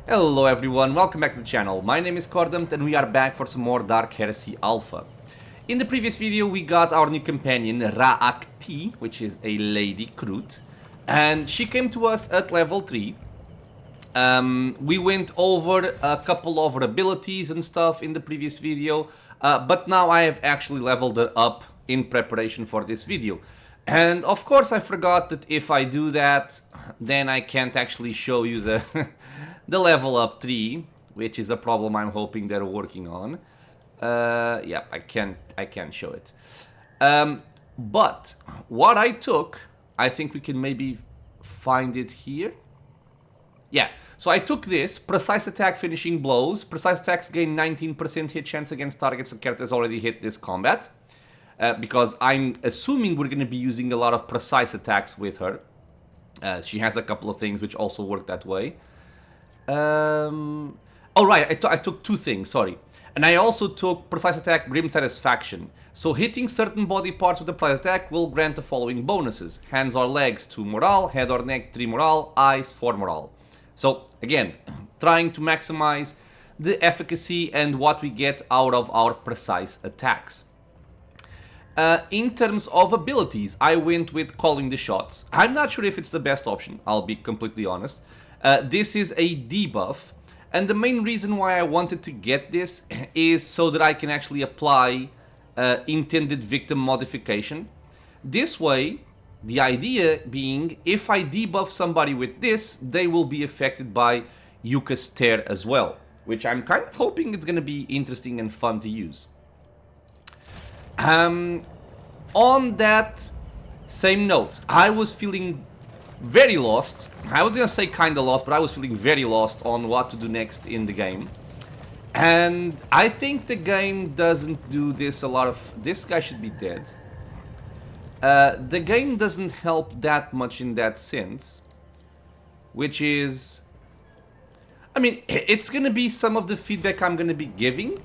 Hello everyone, welcome back to the channel. My name is Cordumt and we are back for some more Dark Heresy Alpha. In the previous video we got our new companion Ra'akti, which is a lady Krut, and she came to us at level 3. We went over a couple of her abilities and stuff in the previous video, but now I have actually leveled her up in preparation for this video. And of course I forgot that if I do that, then I can't actually show you the the level up tree, which is a problem I'm hoping they're working on. Yeah, I can't show it. But what I took, I think we can maybe find it here. Yeah, so I took this, precise attack finishing blows. Precise attacks gain 19% hit chance against targets and characters already hit this combat. Because I'm assuming we're going to be using a lot of precise attacks with her. She has a couple of things which also work that way. Oh right, I took two things, sorry. And I also took precise attack Grim Satisfaction. So hitting certain body parts with a precise attack will grant the following bonuses. Hands or legs 2 morale, head or neck 3 morale, eyes 4 morale. So again, trying to maximize the efficacy and what we get out of our precise attacks. In terms of abilities, I went with calling the shots. I'm not sure if it's the best option, I'll be completely honest. This is a debuff, and the main reason why I wanted to get this is so that I can actually apply intended victim modification. This way, the idea being, if I debuff somebody with this, they will be affected by Yuka's Tear as well, which I'm kind of hoping it's going to be interesting and fun to use. On that same note, I was feeling very lost. I was gonna say kinda lost, but I was feeling very lost on what to do next in the game. And I think the game doesn't do this a lot of... This guy should be dead. The game doesn't help that much in that sense. Which is... I mean, it's gonna be some of the feedback I'm gonna be giving.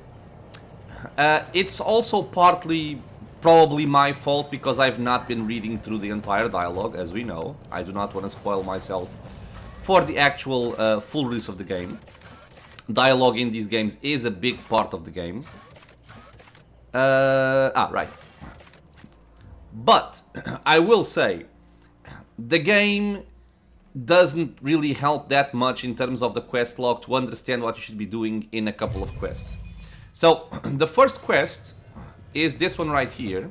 It's also partly probably my fault because I've not been reading through the entire dialogue, as we know. I do not want to spoil myself for the actual full release of the game. Dialogue in these games is a big part of the game. Right. But I will say, the game doesn't really help that much in terms of the quest log to understand what you should be doing in a couple of quests. So, the first quest is this one right here.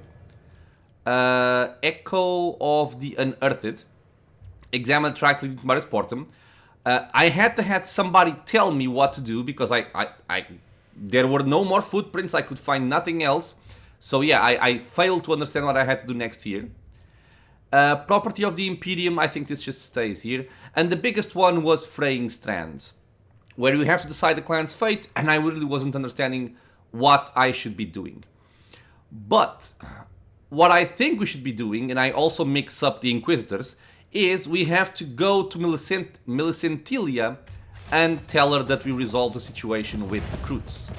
Echo of the Unearthed. Examine the tracks leading to Maris Portum. I had to have somebody tell me what to do because there were no more footprints. I could find nothing else. So yeah, I failed to understand what I had to do next here. Property of the Imperium, I think this just stays here. And the biggest one was Fraying Strands, where you have to decide the clan's fate, and I really wasn't understanding what I should be doing. But what I think we should be doing, and I also mix up the Inquisitors, is we have to go to Millicentilia and tell her that we resolved the situation with the Kruts.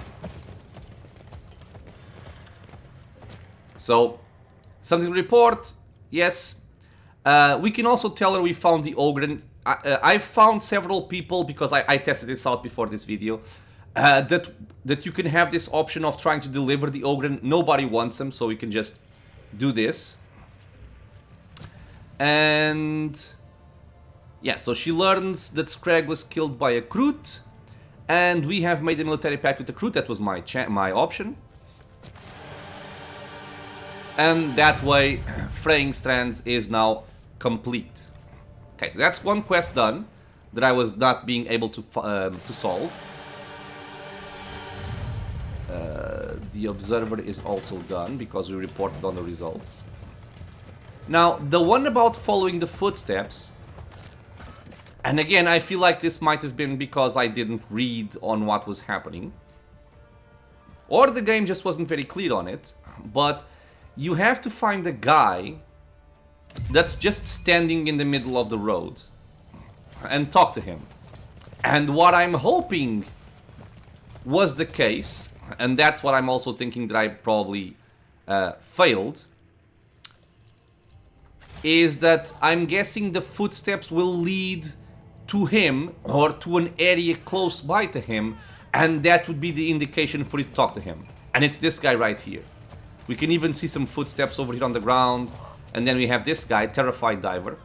So, something to report, yes. We can also tell her we found the Ogren. I found several people, because I tested this out before this video, that you can have this option of trying to deliver the Ogren. Nobody wants them, so we can just do this. And yeah, so she learns that Scrag was killed by a Krut, and we have made a military pact with the Krut. That was my option. And that way, Fraying Strands is now complete. Okay, so that's one quest done that I was not being able to solve. The Observer is also done because we reported on the results. Now, the one about following the footsteps, and again, I feel like this might have been because I didn't read on what was happening, or the game just wasn't very clear on it, but you have to find a guy that's just standing in the middle of the road and talk to him. And what I'm hoping was the case, and that's what I'm also thinking that I probably failed, is that I'm guessing the footsteps will lead to him or to an area close by to him, and that would be the indication for you to talk to him. And it's this guy right here. We can even see some footsteps over here on the ground, and then we have this guy, Terrified Diver.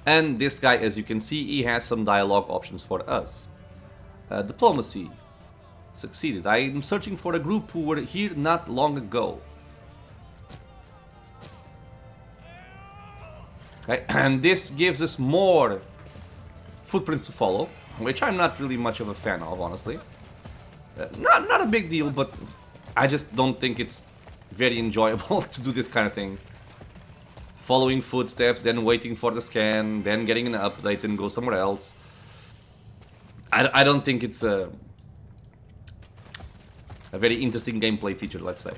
And this guy, as you can see, he has some dialogue options for us. Diplomacy. Succeeded. I am searching for a group who were here not long ago. Okay, and this gives us more footprints to follow, which I'm not really much of a fan of, honestly. Not a big deal, but I just don't think it's very enjoyable to do this kind of thing. Following footsteps, then waiting for the scan, then getting an update and go somewhere else. I don't think it's a very interesting gameplay feature, let's say.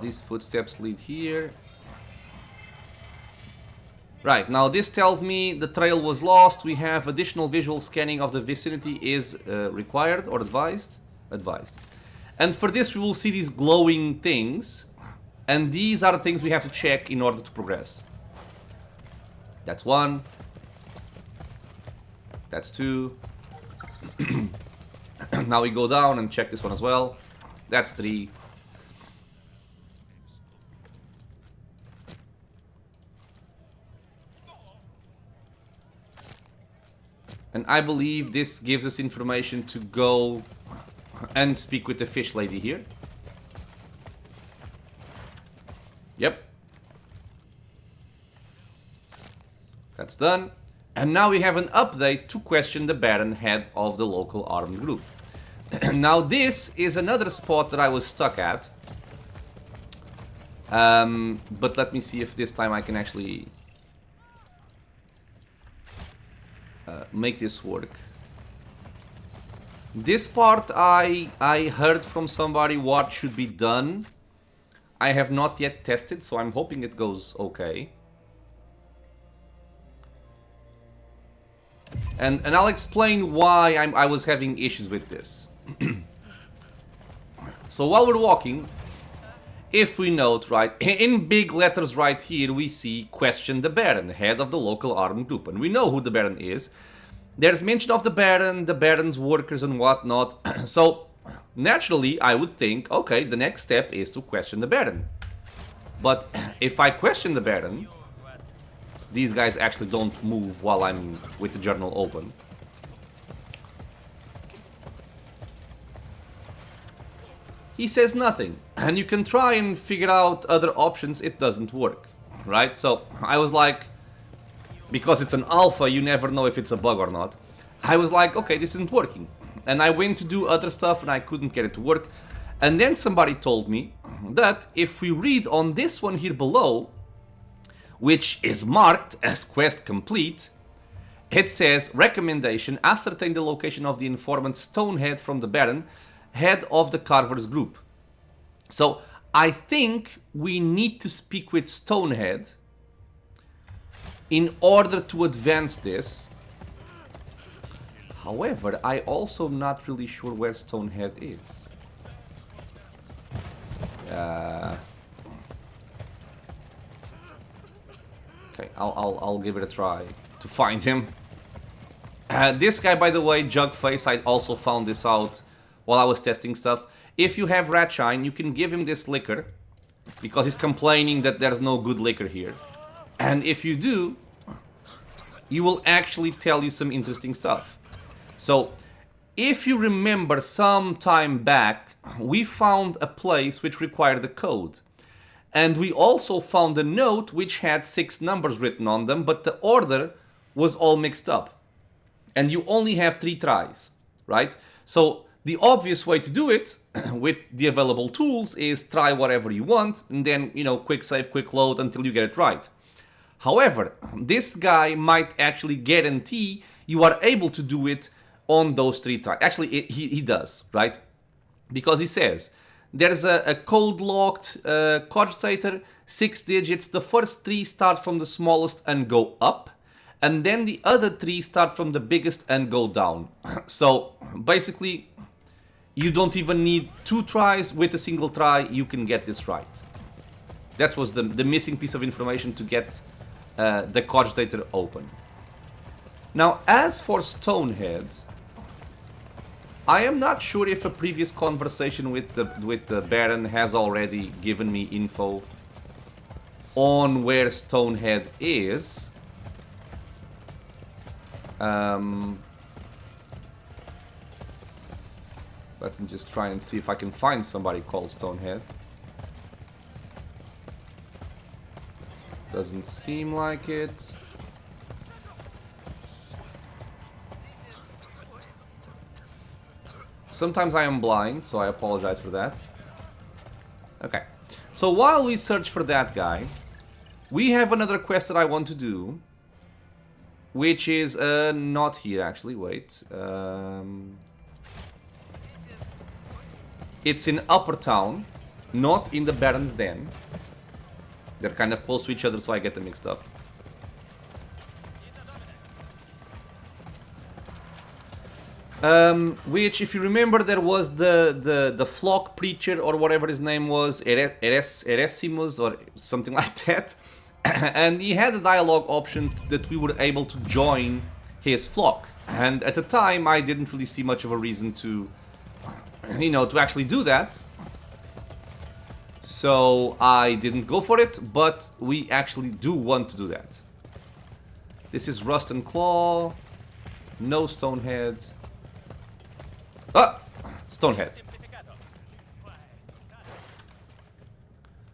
These footsteps lead here. Right, now this tells me the trail was lost. We have additional visual scanning of the vicinity is required or advised. And for this we will see these glowing things. And these are the things we have to check in order to progress. That's one. That's two. Now we go down and check this one as well. That's three. And I believe this gives us information to go and speak with the fish lady here. Yep. That's done. And now we have an update to question the Baron, head of the local armed group. Now this is another spot that I was stuck at. But let me see if this time I can actually make this work. This part I heard from somebody what should be done. I have not yet tested, so I'm hoping it goes okay. And I'll explain why I was having issues with this. So while we're walking, if we note, right, in big letters right here, we see question the Baron, head of the local armed group. And we know who the Baron is. There's mention of the Baron's workers and whatnot. So naturally, I would think, okay, the next step is to question the Baron. But if I question the Baron, these guys actually don't move while I'm with the journal open. He says nothing, and you can try and figure out other options, it doesn't work, right? So I was like, because it's an alpha, you never know if it's a bug or not. I was like, okay, this isn't working. And I went to do other stuff and I couldn't get it to work. And then somebody told me that if we read on this one here below, which is marked as quest complete, it says, recommendation, ascertain the location of the informant Stonehead from the Baron, head of the Carver's group. So I think we need to speak with Stonehead in order to advance this. However, I also am not really sure where Stonehead is. Okay, I'll give it a try to find him. This guy, by the way, Jugface, I also found this out while I was testing stuff. If you have Ratshine, you can give him this liquor, because he's complaining that there's no good liquor here. And if you do, he will actually tell you some interesting stuff. So, if you remember some time back, we found a place which required a code. And we also found a note which had 6 numbers written on them, but the order was all mixed up. And you only have 3 tries, right? So the obvious way to do it with the available tools is try whatever you want and then, you know, quick save, quick load until you get it right. However, this guy might actually guarantee you are able to do it on those 3 tries. Actually, he does, right? Because he says, there's a code-locked cogitator, 6 digits. The first 3 start from the smallest and go up. And then the other 3 start from the biggest and go down. So, basically, you don't even need 2 tries. With a single try, you can get this right. That was the missing piece of information to get the cogitator open. Now, as for Stoneheads, I am not sure if a previous conversation with the Baron has already given me info on where Stonehead is. Let me just try and see if I can find somebody called Stonehead. Doesn't seem like it. Sometimes I am blind, so I apologize for that. Okay. So while we search for that guy, we have another quest that I want to do, which is not here actually. Wait. It's in Upper Town, not in the Baron's Den. They're kind of close to each other, so I get them mixed up. Which, if you remember, there was the flock preacher or whatever his name was, Ercimus or something like that, and he had a dialogue option that we were able to join his flock. And at the time, I didn't really see much of a reason to, you know, to actually do that. So I didn't go for it, but we actually do want to do that. This is Rust and Claw, no Stonehead. Ah! Stonehead.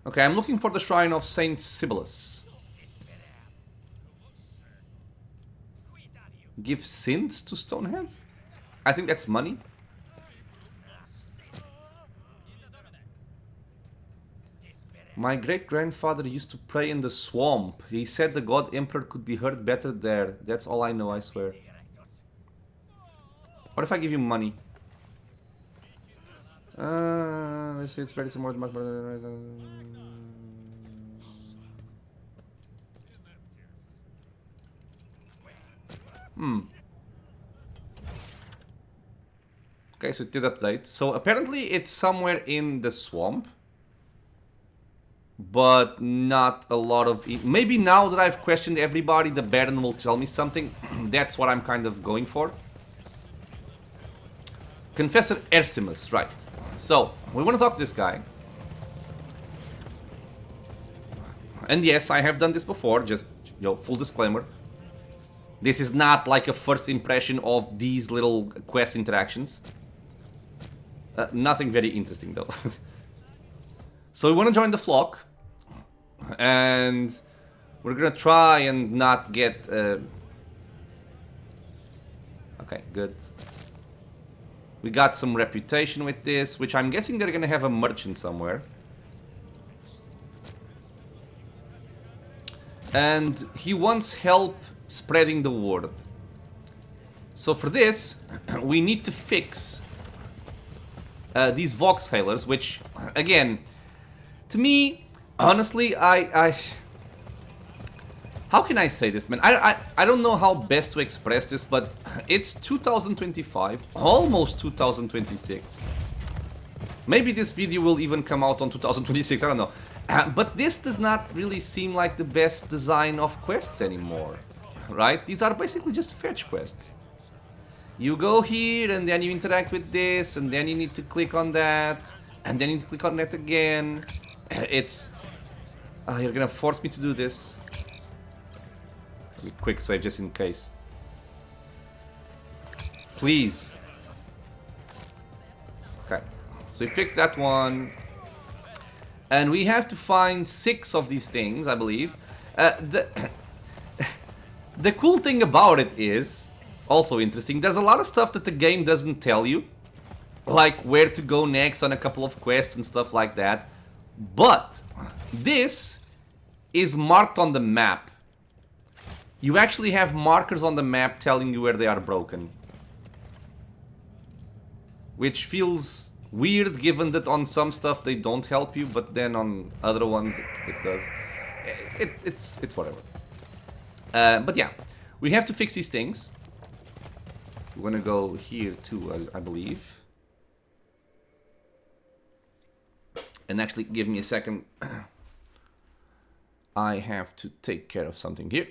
Okay, I'm looking for the shrine of Saint Sibyllus. Give synths to Stonehead? I think that's money. My great-grandfather used to pray in the swamp. He said the God Emperor could be heard better there. That's all I know, I swear. What if I give you money? Let's see, it's better some more. Okay, so it did update. So apparently it's somewhere in the swamp, but not a lot of it. Maybe now that I've questioned everybody, the Baron will tell me something. That's what I'm kind of going for. Confessor Ercimus, right. So, we want to talk to this guy. And yes, I have done this before, just, you know, full disclaimer. This is not like a first impression of these little quest interactions. Nothing very interesting, though. So we want to join the flock. And we're gonna try and not get... Okay, good. We got some reputation with this, which I'm guessing they're gonna have a merchant somewhere. And he wants help spreading the word. So for this, we need to fix these Voxhalers, which, again, to me, honestly, how can I say this, man? I don't know how best to express this, but it's 2025, almost 2026. Maybe this video will even come out on 2026, I don't know. But this does not really seem like the best design of quests anymore, right? These are basically just fetch quests. You go here, and then you interact with this, and then you need to click on that, and then you need to click on that again. It's... you're gonna force me to do this. Quick save just in case. Please. Okay. So we fixed that one. And we have to find 6 of these things, I believe. The cool thing about it is, also interesting, there's a lot of stuff that the game doesn't tell you. Like where to go next on a couple of quests and stuff like that. But this is marked on the map. You actually have markers on the map telling you where they are broken. Which feels weird given that on some stuff they don't help you, but then on other ones it does. It's whatever. But yeah, we have to fix these things. We're gonna go here too, I believe. And actually, give me a second. I have to take care of something here.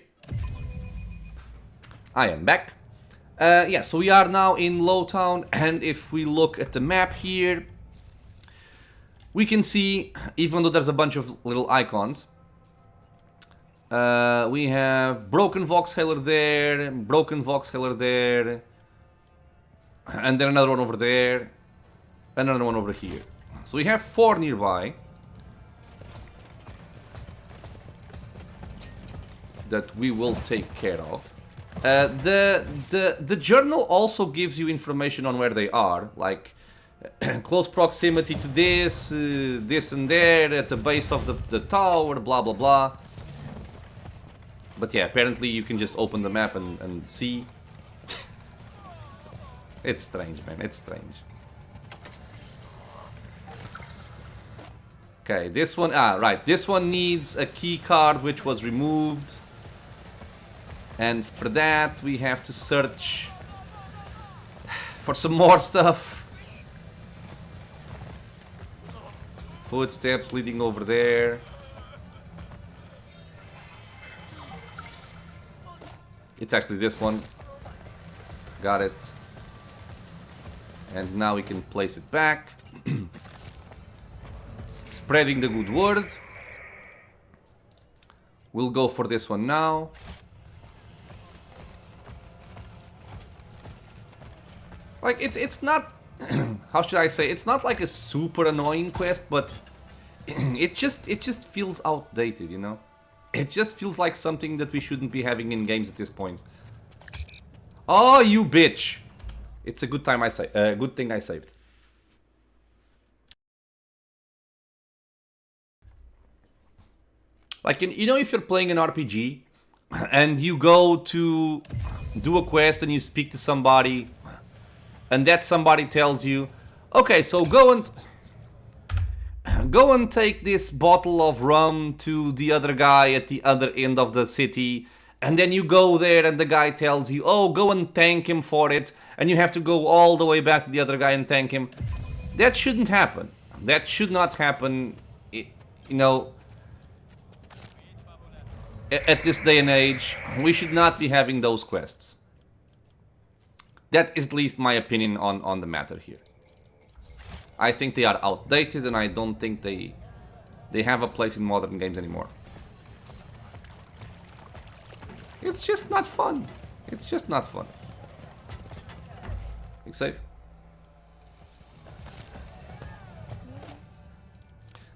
I am back. Yeah, so we are now in Lowtown, and if we look at the map here, we can see, even though there's a bunch of little icons, we have broken Voxhaler there, broken Voxhaler there, and then another one over there, another one over here. So we have 4 nearby that we will take care of. The journal also gives you information on where they are, like close proximity to this, this and there, at the base of the tower, blah blah blah. But yeah, apparently you can just open the map and see. It's strange, man, it's strange. Okay, this one, right, this one needs a key card which was removed. And for that, we have to search for some more stuff. Footsteps leading over there. It's actually this one. Got it. And now we can place it back. Spreading the good word. We'll go for this one now. Like, it's not, how should I say, it's not like a super annoying quest, but it just feels outdated, you know? It just feels like something that we shouldn't be having in games at this point. Oh, you bitch! It's a good time good thing I saved. Like, you know, if you're playing an RPG and you go to do a quest and you speak to somebody, and that somebody tells you, okay, so go and take this bottle of rum to the other guy at the other end of the city. And then you go there and the guy tells you, oh, go and thank him for it. And you have to go all the way back to the other guy and thank him. That shouldn't happen. That should not happen, you know, at this day and age. We should not be having those quests. That is at least my opinion on the matter here. I think they are outdated and I don't think they have a place in modern games anymore. It's just not fun. It's just not fun. You safe?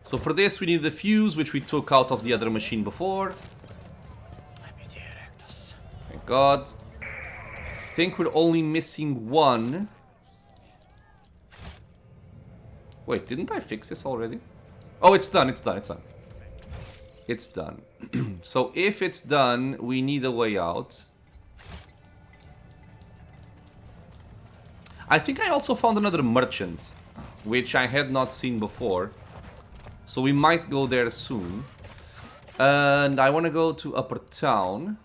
So for this we need the fuse, which we took out of the other machine before. Thank God. I think we're only missing one. Wait, didn't I fix this already? Oh, it's done, it's done, it's done. It's done. So if it's done, we need a way out. I think I also found another merchant, which I had not seen before. So we might go there soon. And I want to go to Upper Town.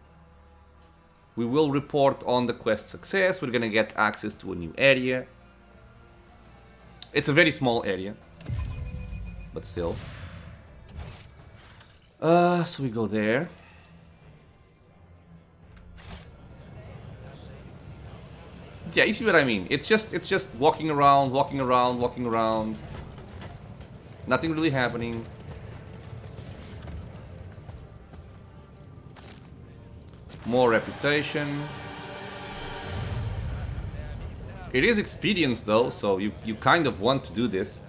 We will report on the quest success. We're gonna get access to a new area. It's a very small area, but still. So we go there. Yeah, you see what I mean? It's just walking around, walking around, walking around. Nothing really happening. More reputation. It is experience though, so you kind of want to do this.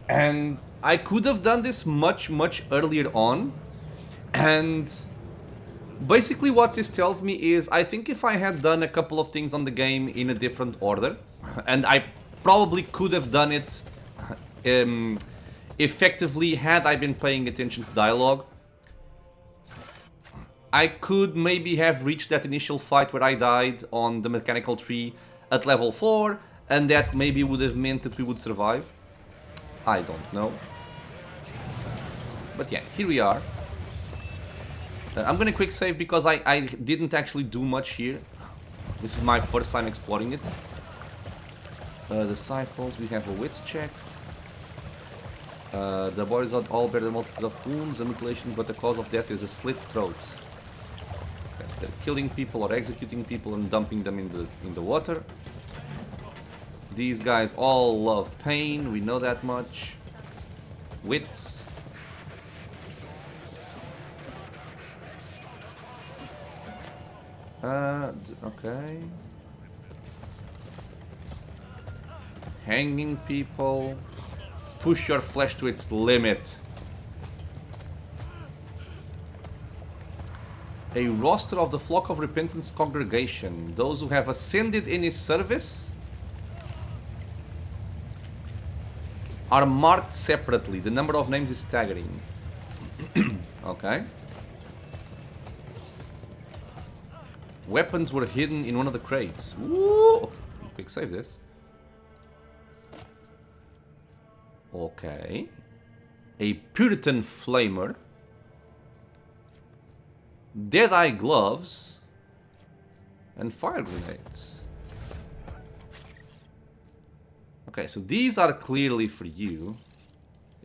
And I could have done this much earlier on. And basically what this tells me is, I think if I had done a couple of things on the game in a different order, and I probably could have done it effectively had I been paying attention to dialogue, I could maybe have reached that initial fight where I died on the mechanical tree at level 4, and that maybe would have meant that we would survive. I don't know. But yeah, here we are. I'm gonna quick save because I didn't actually do much here. This is my first time exploring it. Disciples, we have a wits check. The bodies not all bear the multitude of wounds and mutilation, but the cause of death is a slit throat. Okay, so they're killing people or executing people and dumping them in the water. These guys all love pain, we know that much. Wits. Okay. Hanging people. Push your flesh to its limit. A roster of the Flock of Repentance congregation. Those who have ascended in his service are marked separately. The number of names is staggering. Okay. Weapons were hidden in one of the crates. Woo! Quick save this. Okay. A Puritan flamer. Deadeye gloves. And fire grenades. Okay, so these are clearly for you.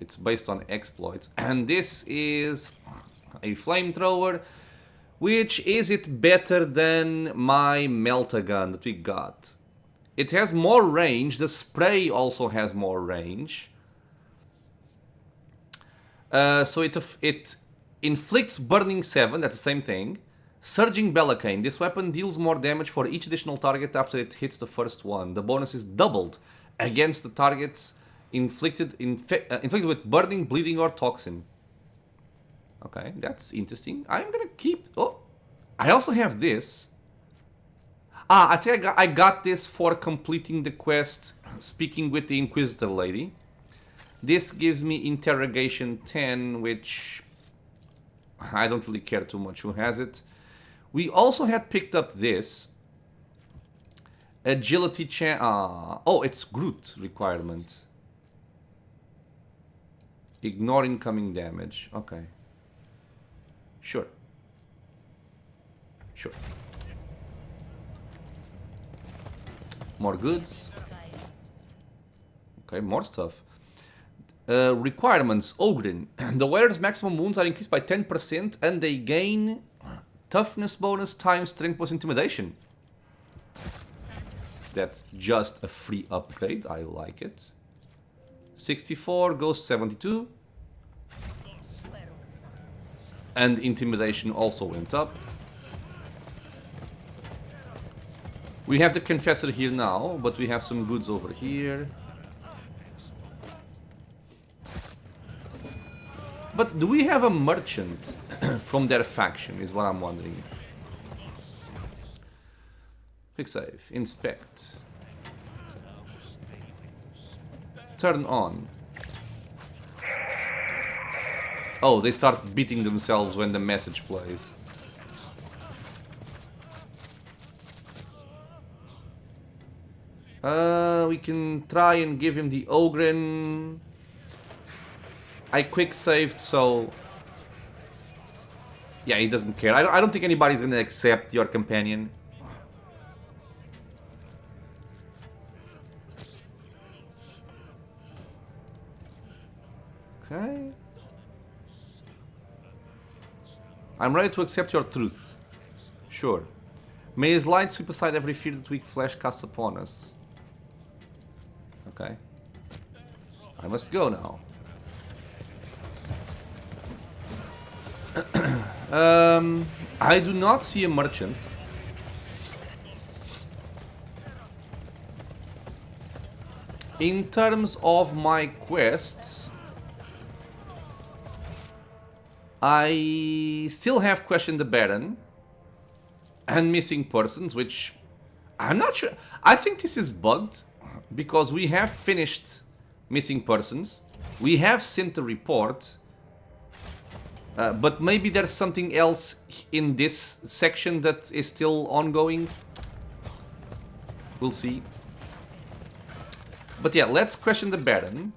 It's based on exploits. And this is a flamethrower. Which is it better than my melta-gun that we got? It has more range. The spray also has more range. So it inflicts burning 7. That's the same thing. Surging Bellacane. This weapon deals more damage for each additional target after it hits the first one. The bonus is doubled against the targets inflicted with burning, bleeding, or toxin. Okay, that's interesting. I'm gonna keep... Oh, I also have this. I think I got this for completing the quest, speaking with the Inquisitor lady. This gives me Interrogation 10, which I don't really care too much who has it. We also had picked up this. Agility oh, it's Groot requirement. Ignore incoming damage. Okay. Sure. Sure. More goods. Okay, more stuff. Requirements. Ogrin. The wearer's maximum wounds are increased by 10% and they gain toughness bonus times strength plus intimidation. That's just a free upgrade. I like it. 64 goes 72. And intimidation also went up. We have the Confessor here now, but we have some goods over here. But do we have a merchant from their faction, is what I'm wondering. Quick save. Inspect. Turn on. Oh, they start beating themselves when the message plays. We can try and give him the Ogren. I quick saved, so... Yeah, he doesn't care. I don't think anybody's gonna accept your companion. Okay. I'm ready to accept your truth. Sure. May his light sweep aside every fear that weak flesh casts upon us. Okay. I must go now. I do not see a merchant. In terms of my quests, I still have questioned the Baron and missing persons, which I'm not sure. I think this is bugged because we have finished missing persons. We have sent a report. But maybe there's something else in this section that is still ongoing. We'll see. But yeah, let's question the Baron.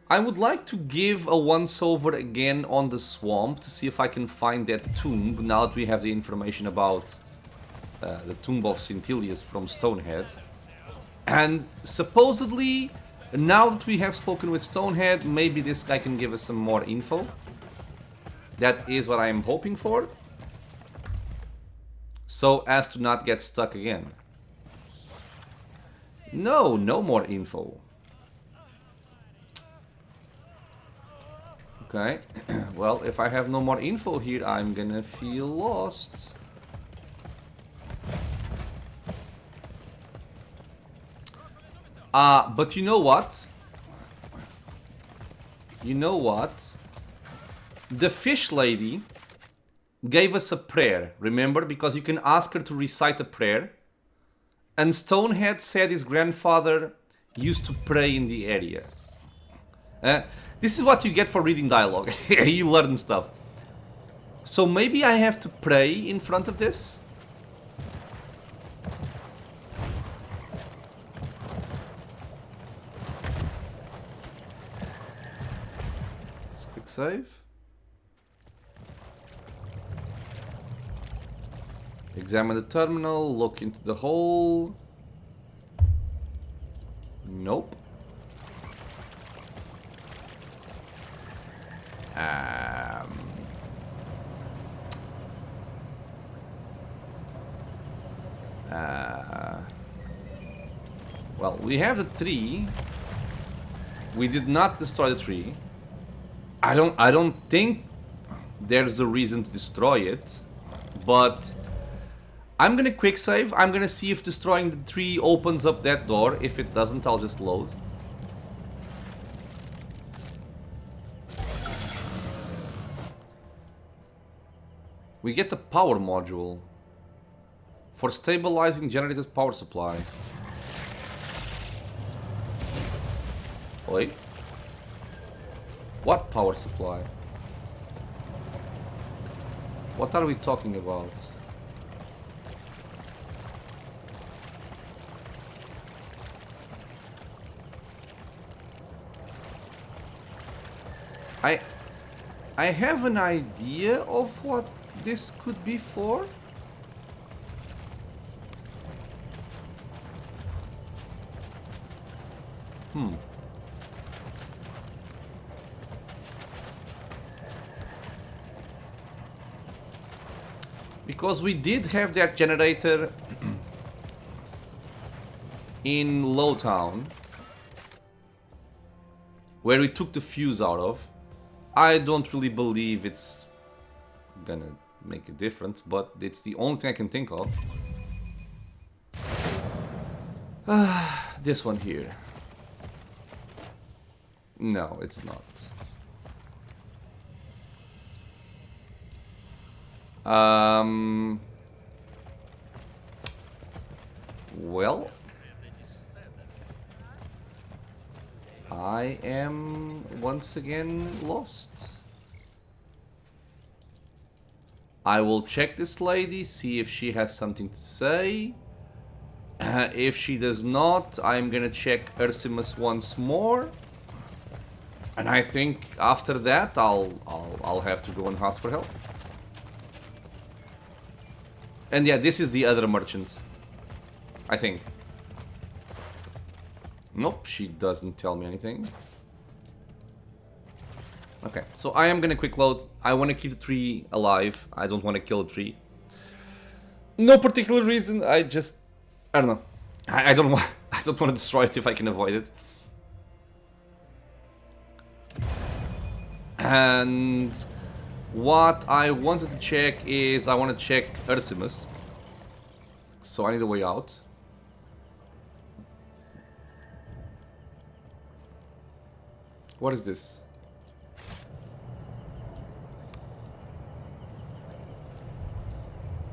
I would like to give a once-over again on the swamp to see if I can find that tomb, now that we have the information about the tomb of Scintilius from Stonehead. And supposedly Now that we have spoken with Stonehead, maybe this guy can give us some more info. That is what I am hoping for. So as to not get stuck again. No, no more info. Okay, well, if I have no more info here, I'm gonna feel lost. But you know what? You know what? The fish lady gave us a prayer, remember? Because you can ask her to recite a prayer. And Stonehead said his grandfather used to pray in the area. This is what you get for reading dialogue. You learn stuff. So maybe I have to pray in front of this? Let's quick save. Examine the terminal, look into the hole. Nope. Well, we have the tree. We did not destroy the tree. I don't think there's a reason to destroy it, but I'm gonna quick save. I'm gonna see if destroying the tree opens up that door. If it doesn't, I'll just load. We get the power module for stabilizing generator's power supply. Wait. What power supply? What are we talking about? I have an idea of what this could be for. Because we did have that generator in Lowtown, where we took the fuse out of. I don't really believe it's gonna make a difference, but it's the only thing I can think of. This one here. No, it's not. Well, I am once again lost. I will check this lady, see if she has something to say. If she does not, I'm gonna check Ercimus once more. And I think after that, I'll have to go and ask for help. And yeah, this is the other merchant, I think. Nope, she doesn't tell me anything. Okay, so I am gonna quick load. I want to keep the tree alive. I don't want to kill the tree. No particular reason. I don't know. I don't want. I don't want to destroy it if I can avoid it. And what I wanted to check is I want to check Ercimus. So I need a way out. What is this?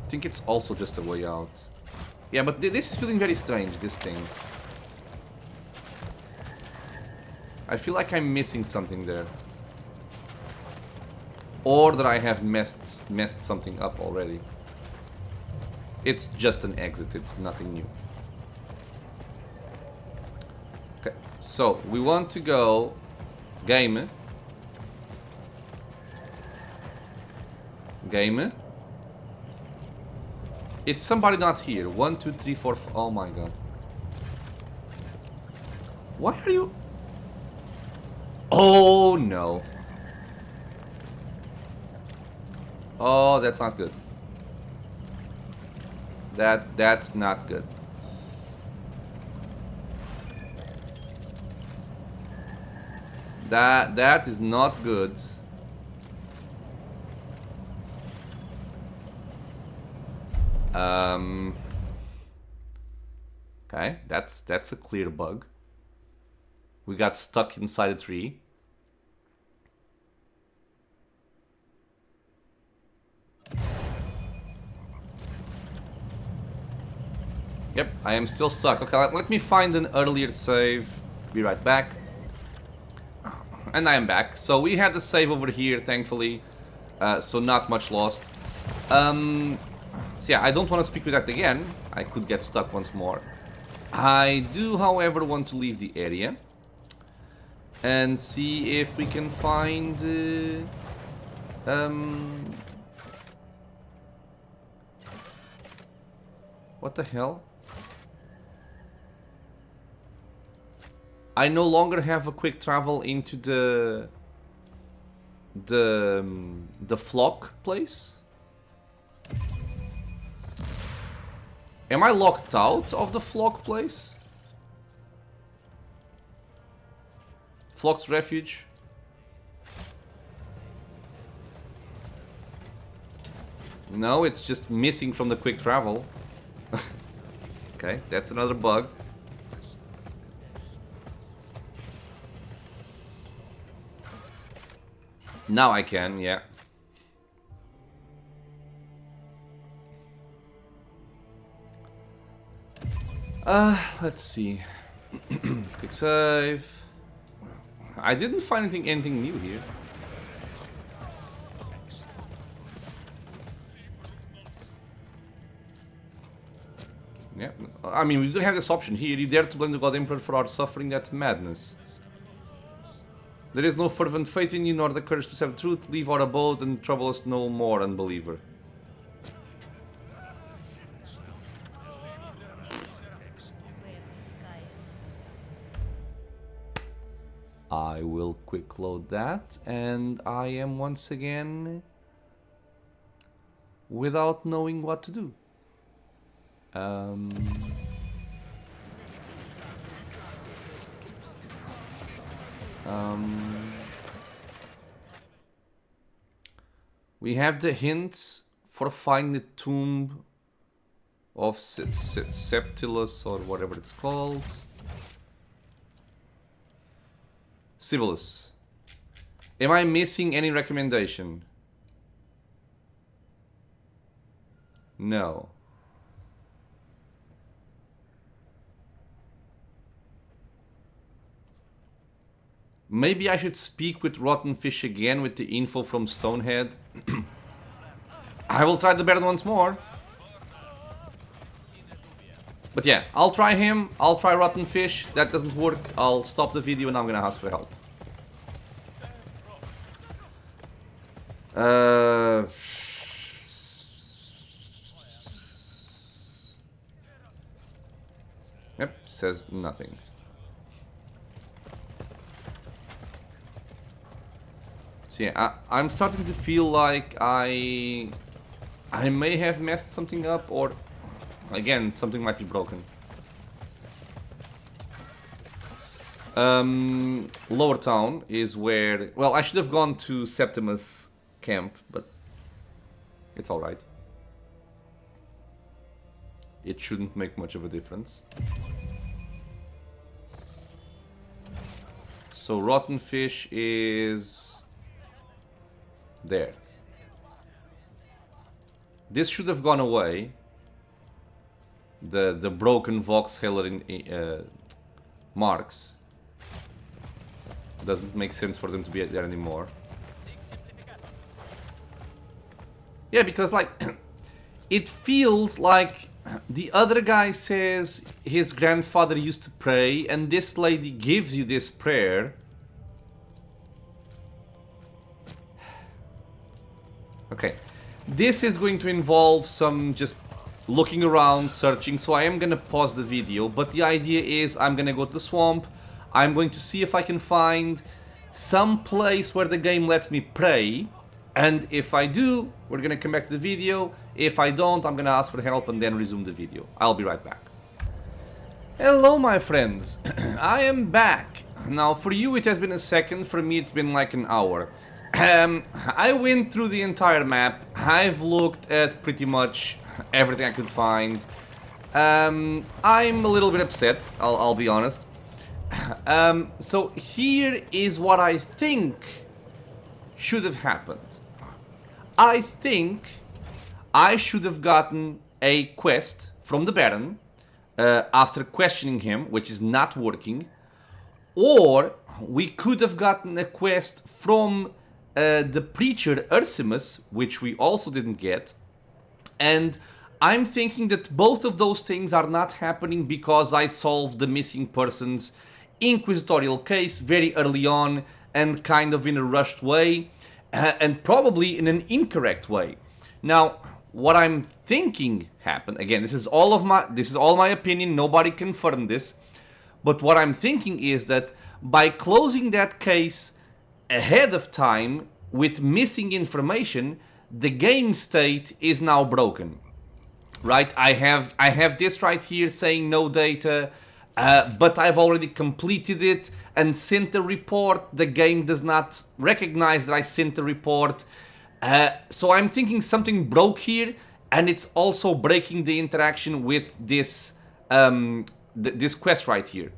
I think it's also just a way out. Yeah, but this is feeling very strange, this thing. I feel like I'm missing something there. Or that I have messed something up already. It's just an exit, it's nothing new. Okay, so we want to go game. Game. Is somebody not here? 1, 2, 3, 4, oh my god. Why are you... Oh no. Oh, that's not good. That's not good. That is not good. Okay, that's a clear bug. We got stuck inside a tree. Yep, I am still stuck. Okay, let me find an earlier save. Be right back. And I am back. So we had the save over here, thankfully. So not much lost. So yeah, I don't want to speak with that again. I could get stuck once more. I do, however, want to leave the area. And see if we can find... what the hell? I no longer have a quick travel into the flock place. Am I locked out of the flock place? Flock's refuge. No, it's just missing from the quick travel. Okay, that's another bug. Now I can, yeah. Let's see. Quick save. I didn't find anything new here. Yeah, I mean, we do have this option here. You dare to blame the God Emperor for our suffering? That's madness. There is no fervent faith in you, nor the courage to say the truth. Leave our abode and trouble us no more, unbeliever. I will quick load that, and I am once again without knowing what to do. We have the hints for finding the tomb of Septilus, or whatever it's called. Sibylus. Am I missing any recommendation? No. Maybe I should speak with Rotten Fish again with the info from Stonehead. I will try the Baron once more. But yeah, I'll try him, I'll try Rotten Fish. That doesn't work, I'll stop the video and I'm gonna ask for help. Yep, says nothing. So yeah, I'm starting to feel like I may have messed something up, or again, something might be broken. Lower Town is where... Well, I should have gone to Septimus camp, but it's alright. It shouldn't make much of a difference. So Rotten Fish is... there. This should have gone away. The broken Voxhaler in marks. Doesn't make sense for them to be there anymore. Yeah, because like it feels like the other guy says his grandfather used to pray, and this lady gives you this prayer. Okay, this is going to involve some just looking around, searching, so I am gonna pause the video, but the idea is I'm gonna go to the swamp, I'm going to see if I can find some place where the game lets me pray. And if I do, we're gonna come back to the video. If I don't, I'm gonna ask for help and then resume the video. I'll be right back. Hello, my friends. I am back. Now, for you it has been a second, for me it's been like an hour. I went through the entire map. I've looked at pretty much everything I could find. I'm a little bit upset, I'll be honest. So here is what I think should have happened. I think I should have gotten a quest from the Baron after questioning him, which is not working. Or we could have gotten a quest from the preacher Ercimus, which we also didn't get. And I'm thinking that both of those things are not happening because I solved the missing persons inquisitorial case very early on and kind of in a rushed way, and probably in an incorrect way. Now, what I'm thinking happened, again, this is all my opinion, nobody confirmed this, but what I'm thinking is that by closing that case ahead of time with missing information, the game state is now broken. Right? I have this right here saying no data, but I've already completed it and sent a report. The game does not recognize that I sent a report. So I'm thinking something broke here, and it's also breaking the interaction with this this quest right here.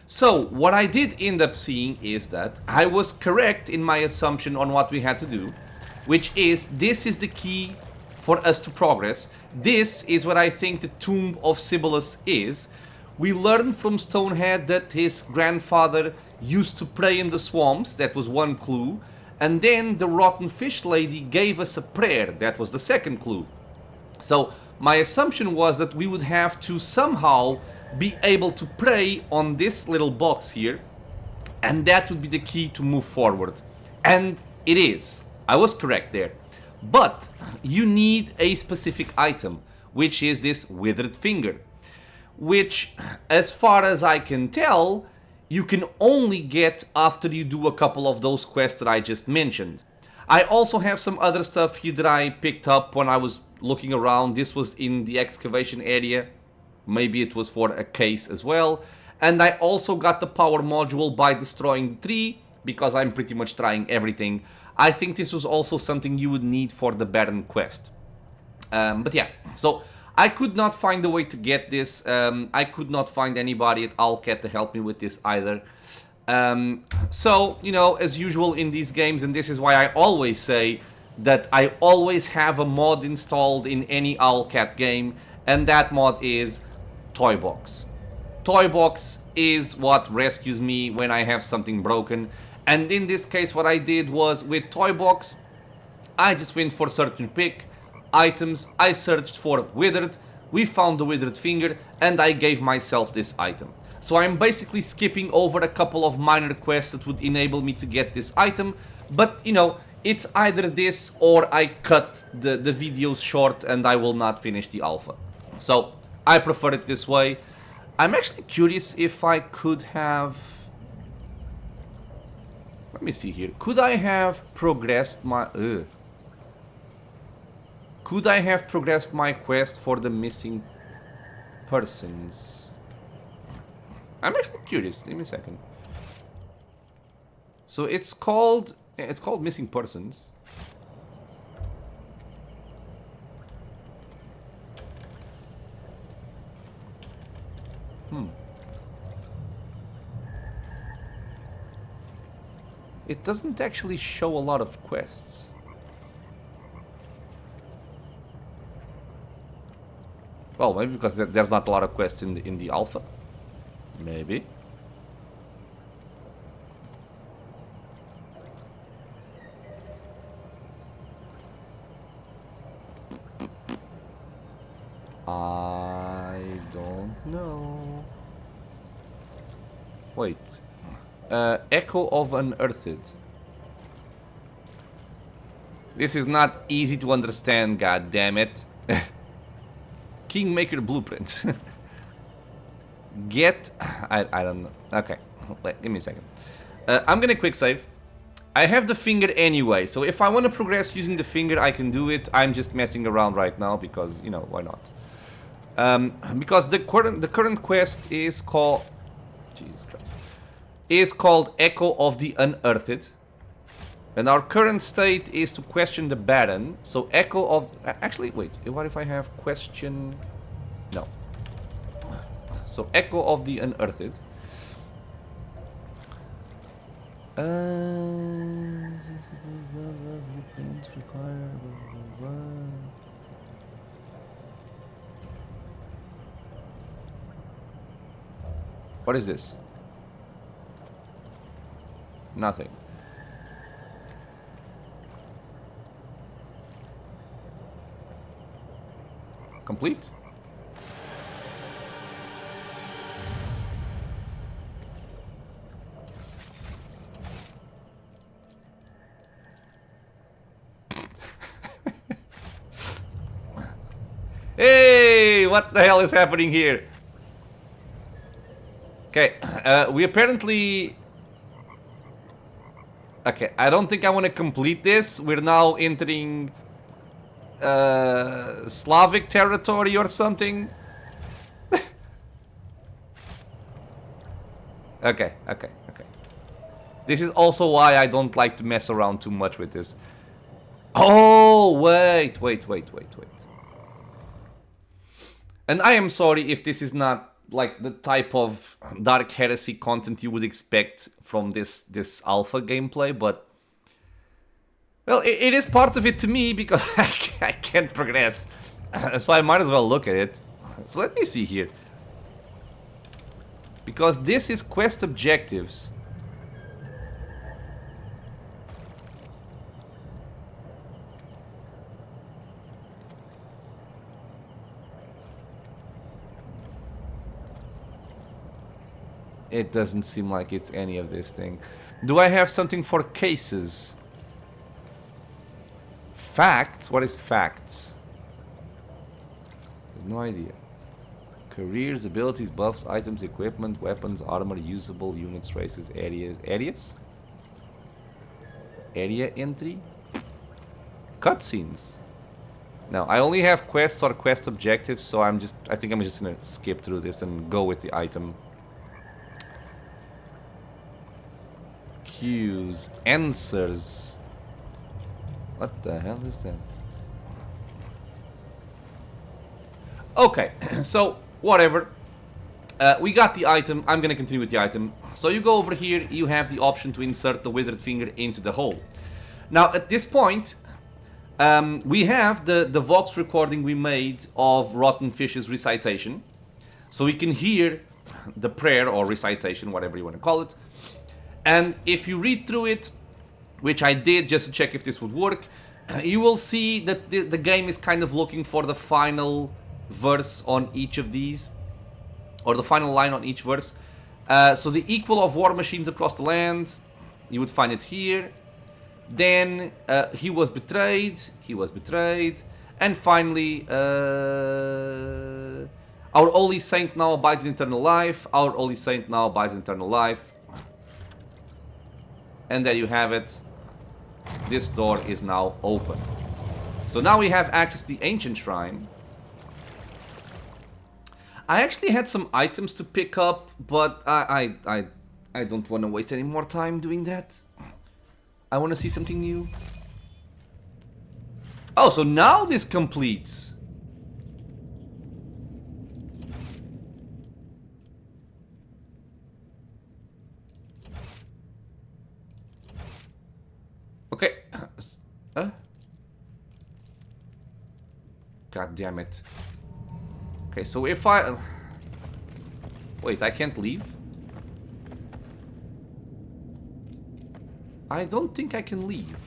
So what I did end up seeing is that I was correct in my assumption on what we had to do, which is this is the key for us to progress. This is what I think the Tomb of Sibyllus is. We learned from Stonehead that his grandfather used to pray in the swamps, that was one clue, and then the rotten fish lady gave us a prayer, that was the second clue. So my assumption was that we would have to somehow be able to pray on this little box here, and that would be the key to move forward. And it is. I was correct there. But you need a specific item, which is this withered finger, which, as far as I can tell, you can only get after you do a couple of those quests that I just mentioned. I also have some other stuff here that I picked up when I was looking around. This was in the excavation area. Maybe it was for a case as well. And I also got the power module by destroying the tree, because I'm pretty much trying everything. I think this was also something you would need for the Baron quest. But yeah, so I could not find a way to get this. I could not find anybody at Alcat to help me with this either. So, you know, as usual in these games, and this is why I always say that I always have a mod installed in any Alcat game, and that mod is Toybox. Toybox is what rescues me when I have something broken. And in this case, what I did was, with Toybox, I just went for search and pick items. I searched for withered, we found the withered finger, and I gave myself this item. So I'm basically skipping over a couple of minor quests that would enable me to get this item. But, you know, it's either this or I cut the videos short and I will not finish the alpha. So I prefer it this way. I'm actually curious if I could have... Let me see here. Could I have progressed my... Could I have progressed my quest for the missing persons? I'm actually curious. Give me a second. So it's called missing persons. It doesn't actually show a lot of quests. Well, maybe because there's not a lot of quests in the alpha. Maybe. I don't know. Wait. Echo of Unearthed. This is not easy to understand, god damn it. Kingmaker Blueprint. Get... I don't know. Okay, wait, give me a second. I'm gonna quick save. I have the finger anyway, so if I want to progress using the finger, I can do it. I'm just messing around right now because, you know, why not? Because the current quest is called... Jesus Christ. Is called Echo of the Unearthed. And our current state is to question the Baron. So Echo of... Actually, wait. What if I have question... No. So Echo of the Unearthed. What is this? Nothing. Complete? Hey, what the hell is happening here? Okay, we apparently... Okay, I don't think I want to complete this. We're now entering Slavic territory or something. Okay. This is also why I don't like to mess around too much with this. Oh, wait. And I am sorry if this is not like the type of Dark Heresy content you would expect from this alpha gameplay, but well, it is part of it to me because I can't progress, so I might as well look at it. So let me see here, because this is quest objectives. It doesn't seem like it's any of this thing. Do I have something for cases? Facts? What is facts? I have no idea. Careers, abilities, buffs, items, equipment, weapons, armor, usable units, races, areas. Areas? Area entry? Cutscenes. Now, I only have quests or quest objectives, so I think I'm just gonna skip through this and go with the item. Cues, answers. What the hell is that? Okay, so whatever. We got the item. I'm gonna continue with the item. So you go over here. You have the option to insert the withered finger into the hole. Now at this point, we have the Vox recording we made of Rotten Fish's recitation, so we can hear the prayer or recitation, whatever you want to call it. And if you read through it, which I did just to check if this would work, you will see that the game is kind of looking for the final verse on each of these, or the final line on each verse. So the equal of war machines across the land, you would find it here. Then he was betrayed, and finally our holy saint now abides in eternal life, our holy saint now abides in eternal life. And there you have it. This door is now open. So now we have access to the ancient shrine. I actually had some items to pick up, but I don't want to waste any more time doing that. I want to see something new. Oh, so now this completes. Okay. God damn it. Okay, so if I... Wait, I can't leave? I don't think I can leave.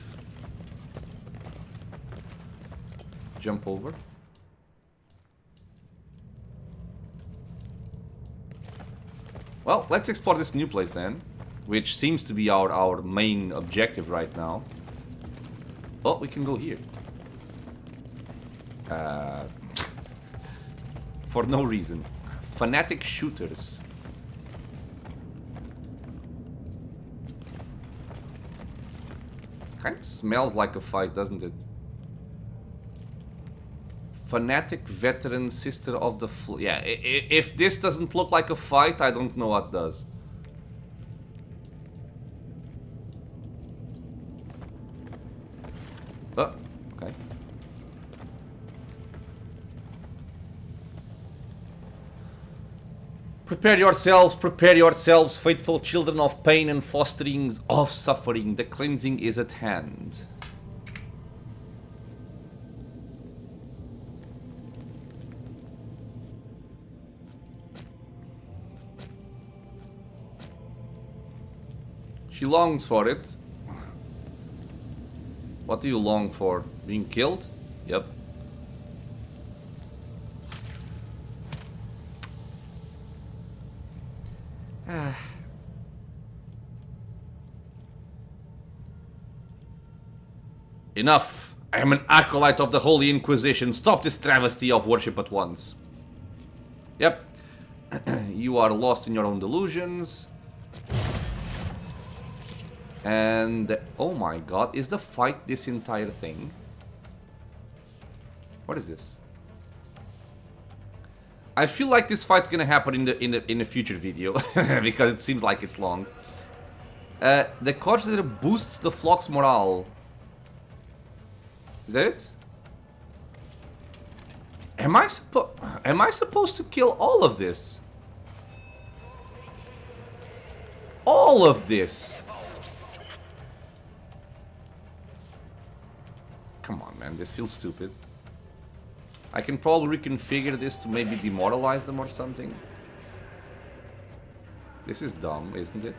Jump over. Well, let's explore this new place then, which seems to be our main objective right now. Oh, we can go here. For no reason. Fanatic shooters. Kind of smells like a fight, doesn't it? Fanatic veteran sister of the yeah, if this doesn't look like a fight, I don't know what does. Oh, okay. Prepare yourselves, faithful children of pain and fosterings of suffering. The cleansing is at hand. She longs for it. What do you long for? Being killed? Yep. Enough! I am an acolyte of the Holy Inquisition. Stop this travesty of worship at once. Yep. You are lost in your own delusions. And oh my god, is the fight this entire thing? What is this? I feel like this fight's gonna happen in the future video because it seems like it's long. The Corsair boosts the flock's morale. Is that it? Am I supposed to kill all of this? All of this? Come on, man, this feels stupid. I can probably reconfigure this to maybe demoralize them or something. This is dumb, isn't it?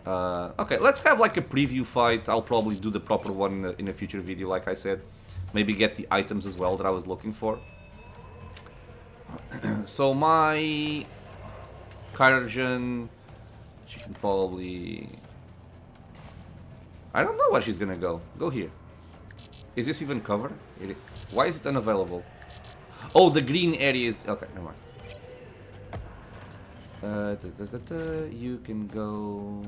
Okay, let's have like a preview fight. I'll probably do the proper one in a future video, like I said. Maybe get the items as well that I was looking for. So my Kyrgen, she can probably... I don't know where she's gonna go. Go here. Is this even covered? Why is it unavailable? Oh, the green area is... Okay, never mind. You can go...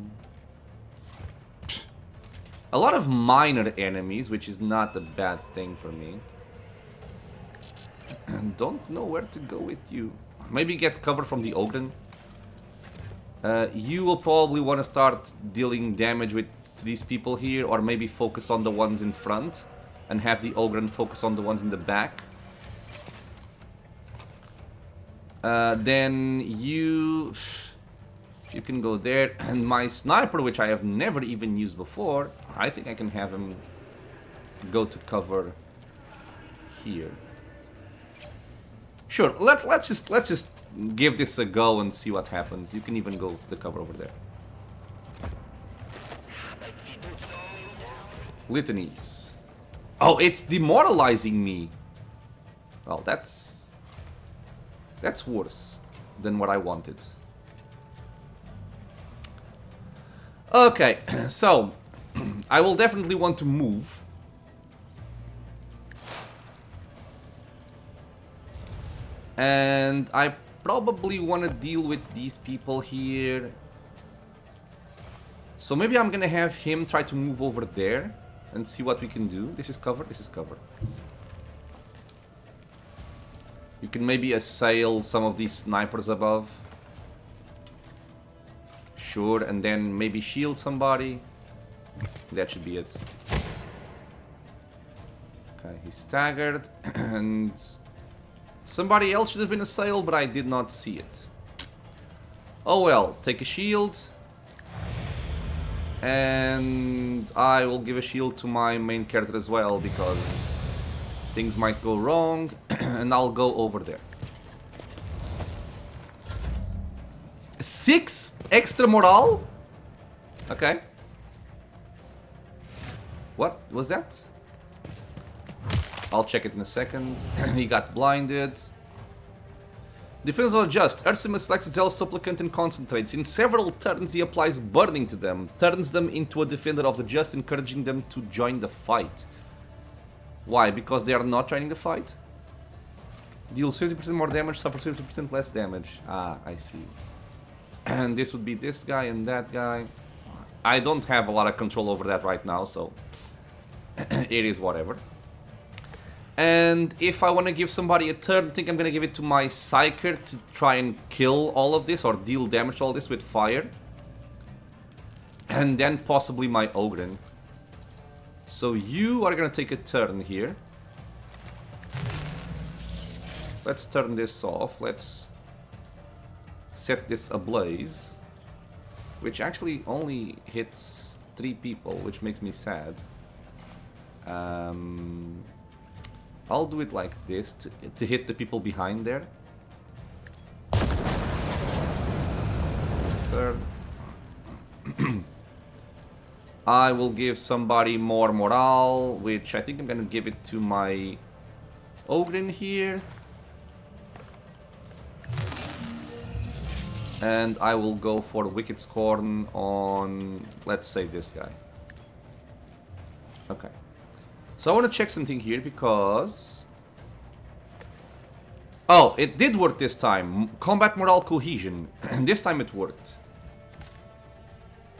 A lot of minor enemies, which is not a bad thing for me. Don't know where to go with you. Maybe get cover from the Ogren. You will probably want to start dealing damage with these people here, or maybe focus on the ones in front and have the Ogren focus on the ones in the back. Then you can go there, and my sniper, which I have never even used before, I think I can have him go to cover here. Sure, let's just give this a go and see what happens. You can even go the cover over there. Litanies. Oh, it's demoralizing me. Well, that's worse than what I wanted. Okay, so I will definitely want to move. And I probably want to deal with these people here. So maybe I'm gonna have him try to move over there and see what we can do. This is cover, this is cover. You can maybe assail some of these snipers above. Sure, and then maybe shield somebody. That should be it. Okay, he's staggered, and somebody else should have been assailed, but I did not see it. Oh well, take a shield. And I will give a shield to my main character as well, because things might go wrong, and I'll go over there. 6 extra morale? Okay. What was that? I'll check it in a second. He got blinded. Defense are just. Ercimus selects a zealous supplicant and concentrates. In several turns he applies burning to them, turns them into a defender of the just, encouraging them to join the fight. Why? Because they are not joining the fight? Deals 50% more damage, suffers 50% less damage. Ah, I see. And this would be this guy and that guy. I don't have a lot of control over that right now, so it is whatever. And if I want to give somebody a turn, I think I'm going to give it to my Psyker to try and kill all of this or deal damage to all this with fire. And then possibly my Ogren. So you are going to take a turn here. Let's turn this off. Let's set this ablaze. Which actually only hits 3 people, which makes me sad. I'll do it like this to hit the people behind there. Third. I will give somebody more morale, which I think I'm gonna give it to my Ogren here. And I will go for Wicked Scorn on, let's say, this guy. Okay. So I want to check something here because... Oh, it did work this time. Combat morale cohesion. And this time it worked.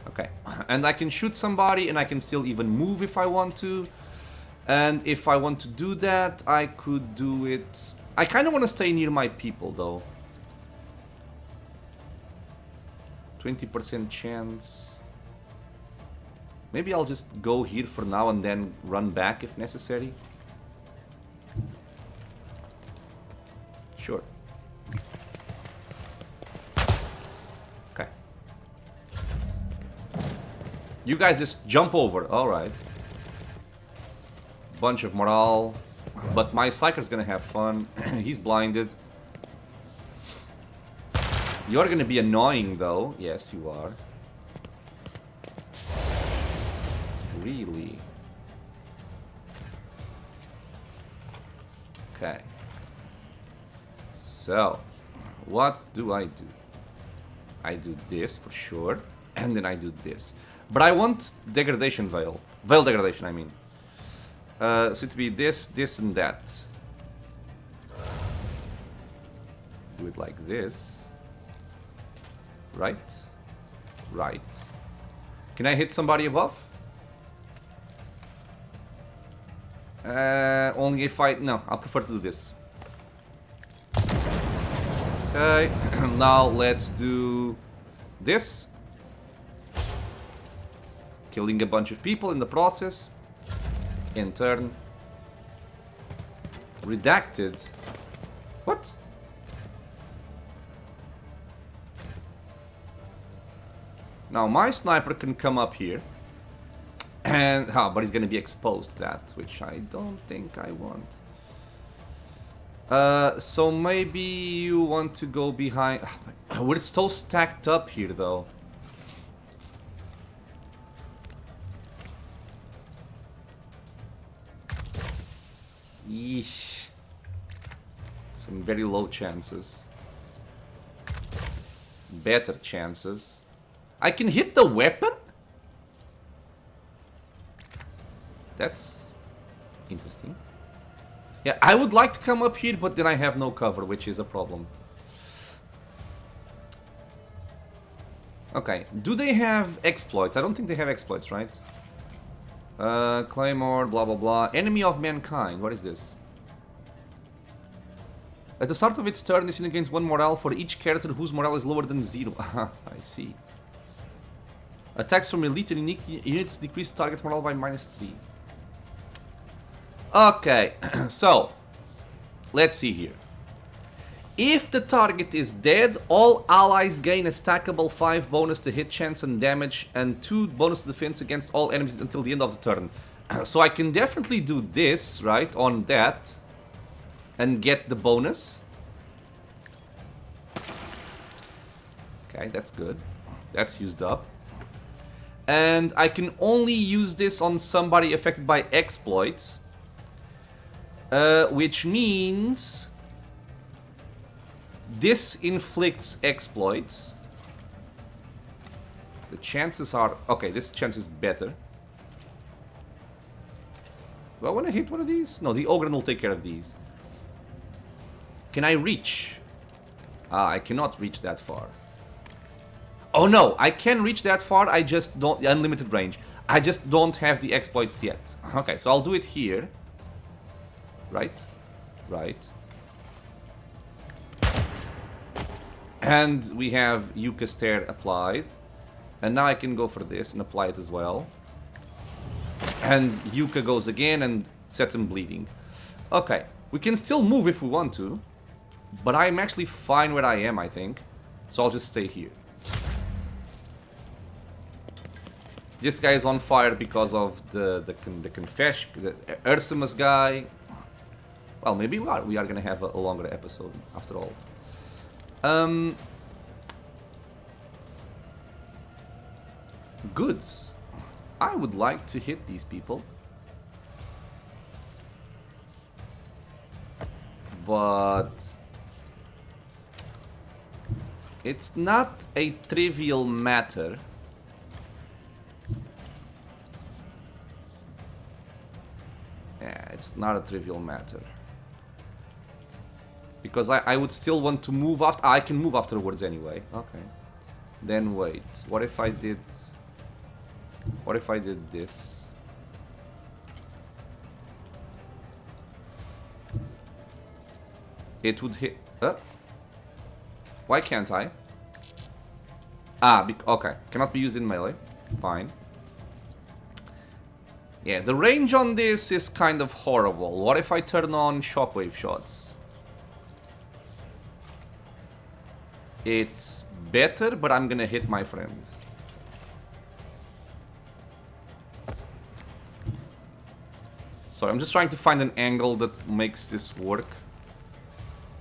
Okay. And I can shoot somebody and I can still even move if I want to. And if I want to do that, I could do it... I kind of want to stay near my people though. 20% chance... Maybe I'll just go here for now and then run back if necessary. Sure. Okay. You guys just jump over. Alright. Bunch of morale. But my Psyker's gonna have fun. He's blinded. You're gonna be annoying though. Yes, you are. Really? Okay. So, what do? I do this for sure, and then I do this. But I want degradation veil. Veil degradation, I mean. So it'd be this, this, and that. Do it like this. Right? Right. Can I hit somebody above? Only if I... No, I prefer to do this. Okay, now let's do this. Killing a bunch of people in the process. In turn. Redacted. What? Now my sniper can come up here. And, but he's gonna be exposed to that, which I don't think I want. So maybe you want to go behind... We're so stacked up here, though. Yeesh. Some very low chances. Better chances. I can hit the weapon? That's interesting. Yeah, I would like to come up here, but then I have no cover, which is a problem. Okay, do they have exploits? I don't think they have exploits, right? Claymore, blah blah blah. Enemy of mankind, what is this? At the start of its turn, this unit gains 1 morale for each character whose morale is lower than 0. I see. Attacks from elite and unique units decrease target morale by -3. Okay, so let's see here. If the target is dead, all allies gain a stackable 5 bonus to hit chance and damage and 2 bonus to defense against all enemies until the end of the turn. So I can definitely do this, right, on that and get the bonus. Okay, that's good. That's used up. And I can only use this on somebody affected by exploits. Which means this inflicts exploits. The chances are... Okay, this chance is better. Do I want to hit one of these? No, the Ogre will take care of these. Can I reach? Ah, I cannot reach that far. Oh no, I can reach that far, I just don't... Unlimited range. I just don't have the exploits yet. Okay, so I'll do it here. Right. Right. And we have Yucca Stare applied. And now I can go for this and apply it as well. And Yucca goes again and sets him bleeding. Okay, we can still move if we want to. But I'm actually fine where I am, I think. So I'll just stay here. This guy is on fire because of the Confessor Ercimus guy. Well, maybe we are gonna have a longer episode after all. Goods. I would like to hit these people. But it's not a trivial matter. Yeah, it's not a trivial matter. Because I would still want to move after... I can move afterwards anyway. Okay. Then wait. What if I did... What if I did this? It would hit... Why can't I? Ah, okay. Cannot be used in melee. Fine. Yeah, the range on this is kind of horrible. What if I turn on shockwave shots? It's better, but I'm gonna hit my friends. Sorry, I'm just trying to find an angle that makes this work.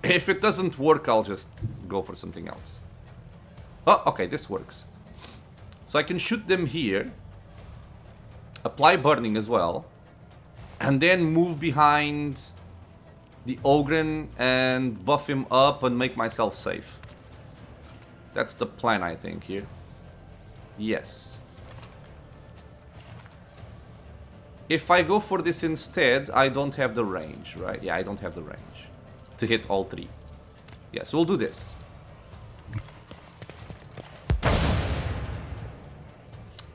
If it doesn't work, I'll just go for something else. Oh, okay, this works. So I can shoot them here. Apply burning as well. And then move behind the Ogren and buff him up and make myself safe. That's the plan, I think, here. Yes. If I go for this instead, I don't have the range, right? Yeah, I don't have the range to hit all three. Yeah, so we'll do this.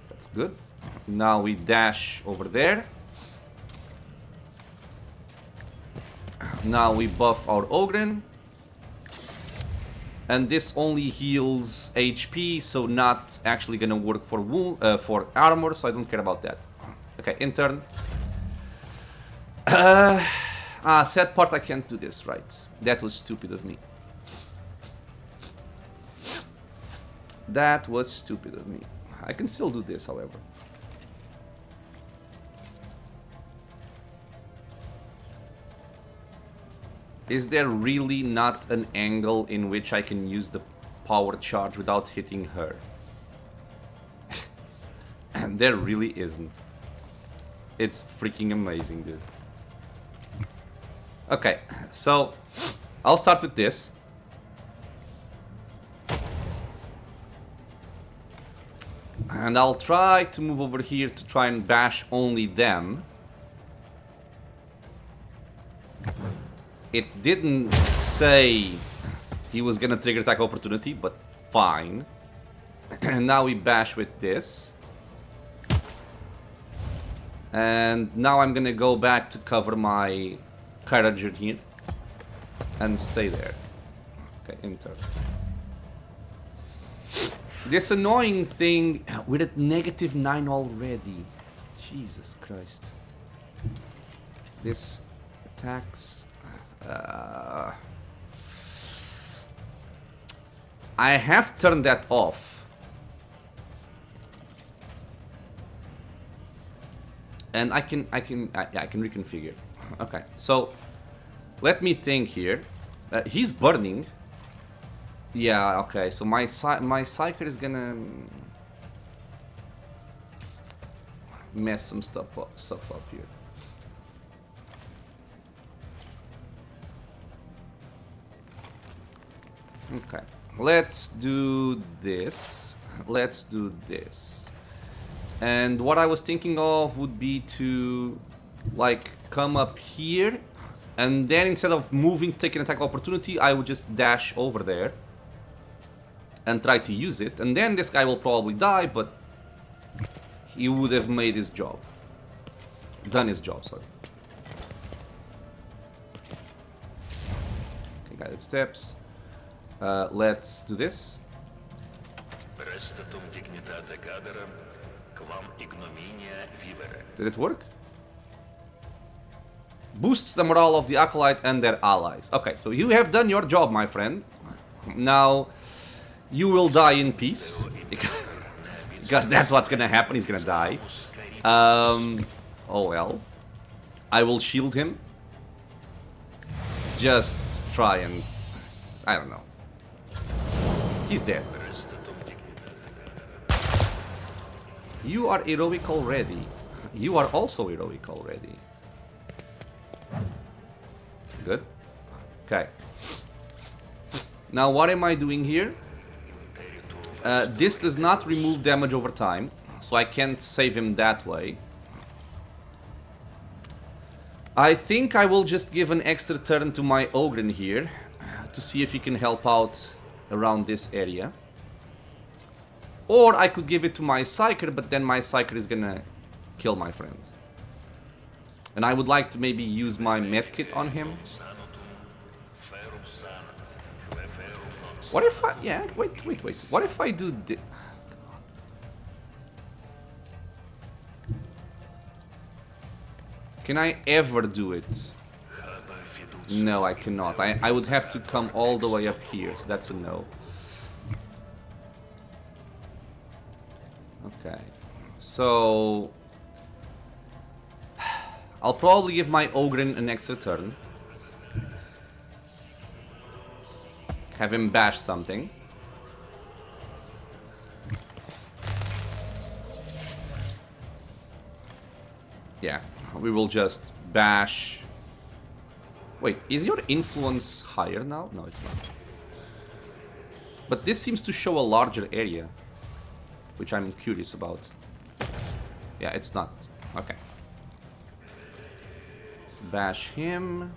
That's good. Now we dash over there. Now we buff our Ogren. And this only heals HP, so not actually gonna work for for armor, so I don't care about that. Okay, in turn. Sad part, I can't do this, right? That was stupid of me. That was stupid of me. I can still do this, however. Is there really not an angle in which I can use the power charge without hitting her? And there really isn't. It's freaking amazing, dude. Okay, so I'll start with this. And I'll try to move over here to try and bash only them. It didn't say he was gonna trigger attack opportunity, but fine. And now we bash with this. And now I'm gonna go back to cover my Karajan here. And stay there. Okay, enter. This annoying thing, we're at -9 already. Jesus Christ. This attacks... I have to turn that off. And I can reconfigure. Okay, so let me think here. He's burning. Yeah, okay, so my Psyker is gonna mess some stuff up here. Okay, let's do this. Let's do this. And what I was thinking of would be to, like, come up here. And then instead of moving to take an attack opportunity, I would just dash over there. and try to use it, and then this guy will probably die, but he would have made his job. Done his job, sorry. Okay, guided steps. Let's do this. Did it work? Boosts the morale of the Acolyte and their allies. Okay, so you have done your job, my friend. Now, you will die in peace. Because that's what's gonna happen, he's gonna die. Oh well. I will shield him. Just try and... I don't know. He's dead. You are heroic already. You are also heroic already. Good. Okay. Now what am I doing here? This does not remove damage over time, so I can't save him that way. I think I will just give an extra turn to my Ogren here to see if he can help out around this area. Or I could give it to my Psyker, but then my Psyker is gonna kill my friend. And I would like to maybe use my medkit on him. What if I... Yeah, wait. What if I do this? Can I ever do it? No, I cannot. I would have to come all the way up here, so that's a no. Okay. So... I'll probably give my Ogren an extra turn. Have him bash something. Yeah, we will just bash... Wait, is your influence higher now? No, it's not. But this seems to show a larger area, which I'm curious about. Yeah, it's not. Okay. Bash him.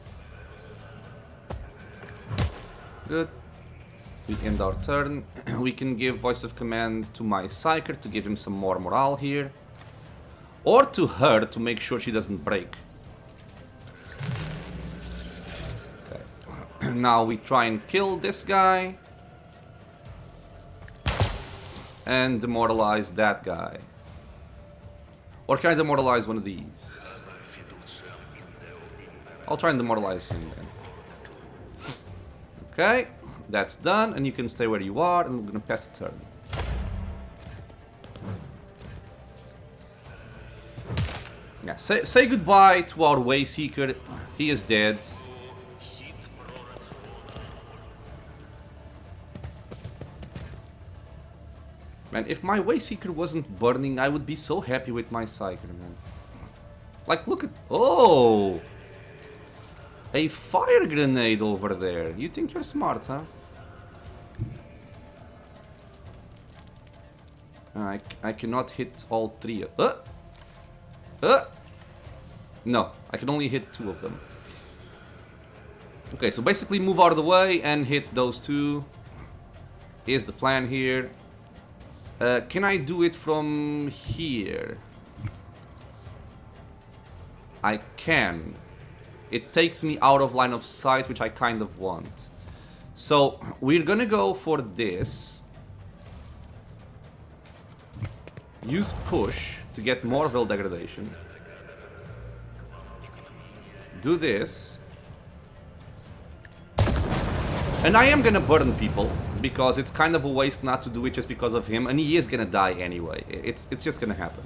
Good. We end our turn. We can give Voice of Command to my Psyker to give him some more morale here. Or to her to make sure she doesn't break. Okay. Now we try and kill this guy. And demoralize that guy. Or can I demoralize one of these? I'll try and demoralize him then. Okay, that's done, and you can stay where you are, and we're gonna pass the turn. Yeah, say goodbye to our Wayseeker. He is dead. Man, if my Wayseeker wasn't burning, I would be so happy with my Psyker, man. Like, look at... Oh! A fire grenade over there. You think you're smart, huh? I cannot hit all three. No, I can only hit 2 of them. Okay, so basically move out of the way and hit those 2. Here's the plan here. Can I do it from here? I can. It takes me out of line of sight, which I kind of want. So, we're gonna go for this. Use push to get more will degradation. Do this. And I am gonna burn people, because it's kind of a waste not to do it just because of him, and he is gonna die anyway. It's just gonna happen.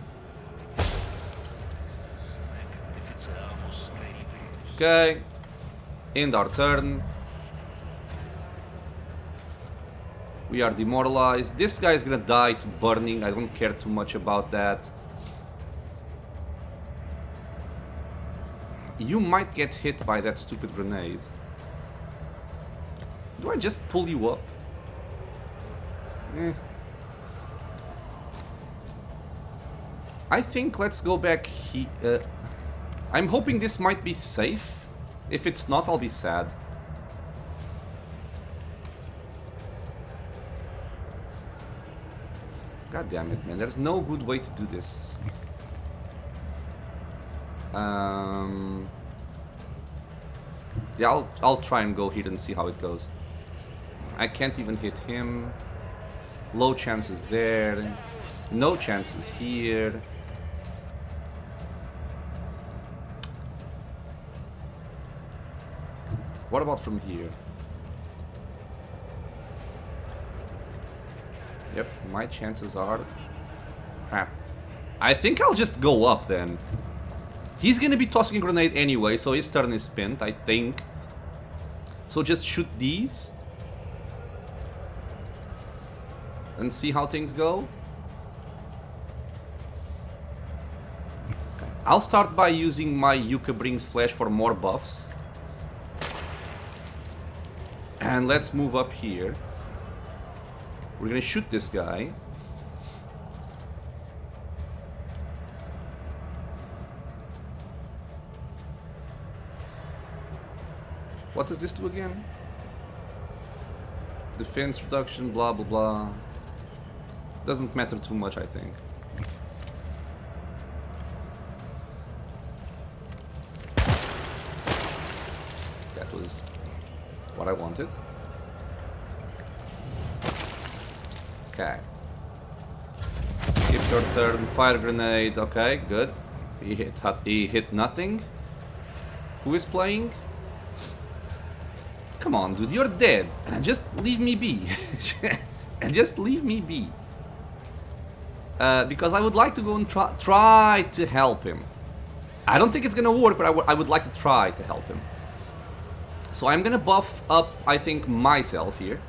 Okay, end our turn. We are demoralized. This guy is gonna die to burning. I don't care too much about that. You might get hit by that stupid grenade. Do I just pull you up? I think let's go back here. I'm hoping this might be safe. If it's not, I'll be sad. God damn it, man. There's no good way to do this. Yeah, I'll try and go here and see how it goes. I can't even hit him. Low chances there. No chances here. What about from here? Yep, my chances are... Crap. I think I'll just go up then. He's gonna be tossing a grenade anyway, so his turn is spent, I think. So just shoot these. And see how things go. Okay. I'll start by using my Yuka Brings Flash for more buffs. And let's move up here. We're gonna shoot this guy. What does this do again? Defense reduction, blah blah blah. Doesn't matter too much, I think. That was what I wanted. Okay. Skip your turn, fire grenade. Okay, good. He hit nothing. Who is playing? Come on, dude, you're dead. Just leave me be. And just leave me be. Because I would like to go and try to help him. I don't think it's gonna work, but I would like to try to help him. So I'm gonna buff up, I think, myself here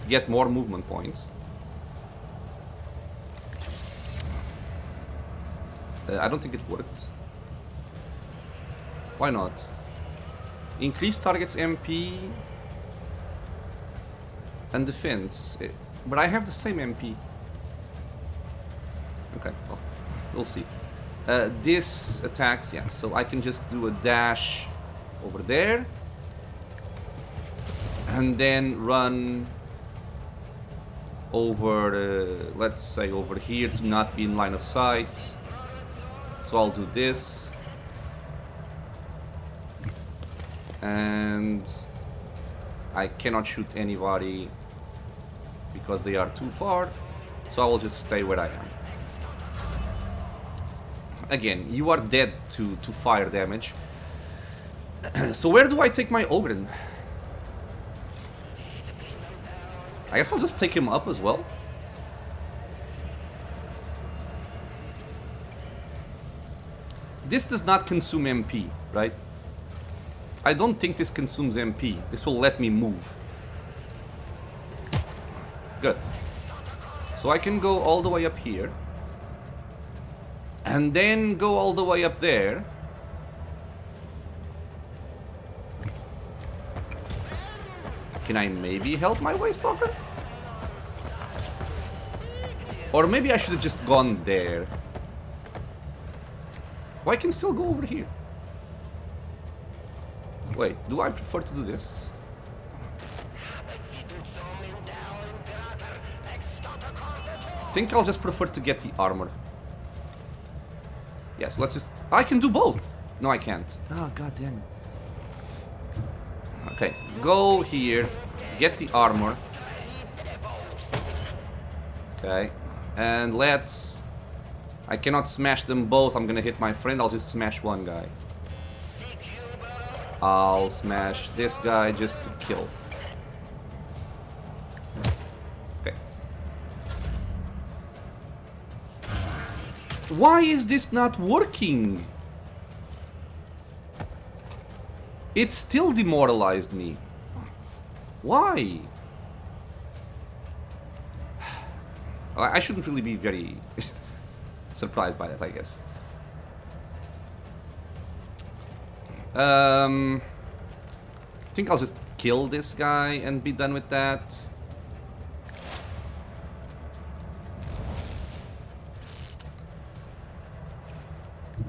to get more movement points. I don't think it worked. Why not? Increase target's MP and defense. But I have the same MP. Okay, well, we'll see. This attacks, yeah, so I can just do a dash over there. And then run over, let's say over here to not be in line of sight. So I'll do this. And I cannot shoot anybody because they are too far. So I will just stay where I am. Again, you are dead to fire damage. So where do I take my Ogren? I guess I'll just take him up as well. This does not consume MP, right? I don't think this consumes MP. This will let me move. Good. So I can go all the way up here. And then go all the way up there. Can I maybe help my Waystalker? Or maybe I should have just gone there. Well, I can still go over here. Wait, do I prefer to do this? I think I'll just prefer to get the armor. Yes, let's just... I can do both! No, I can't. Oh, god damn it. Okay, go here, get the armor. Okay, and let's... I cannot smash them both, I'm gonna hit my friend, I'll just smash one guy. I'll smash this guy just to kill. Okay. Why is this not working? It still demoralized me. Why? I shouldn't really be very surprised by that, I guess. I think I'll just kill this guy and be done with that.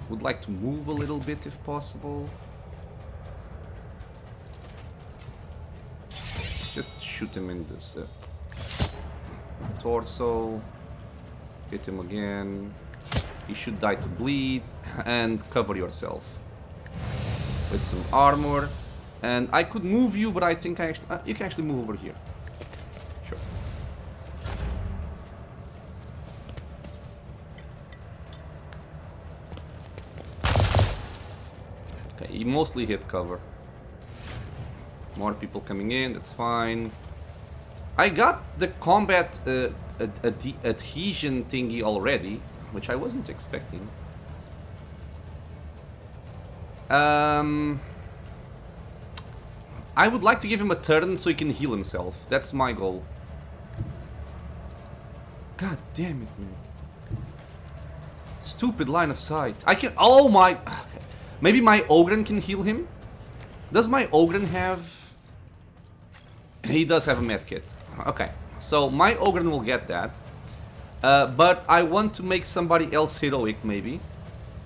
Would like to move a little bit if possible. Just shoot him in this torso. Hit him again. He should die to bleed. And cover yourself with some armor. And I could move you, but I think I actually... you can actually move over here. Sure. Okay, he mostly hit cover. More people coming in, that's fine. I got the combat adhesion thingy already, which I wasn't expecting. I would like to give him a turn so he can heal himself. That's my goal. God damn it, man. Stupid line of sight. I can... Oh my... Okay. Maybe my Ogren can heal him? Does my Ogren have... He does have a medkit. Okay. So my Ogren will get that. But I want to make somebody else heroic, maybe.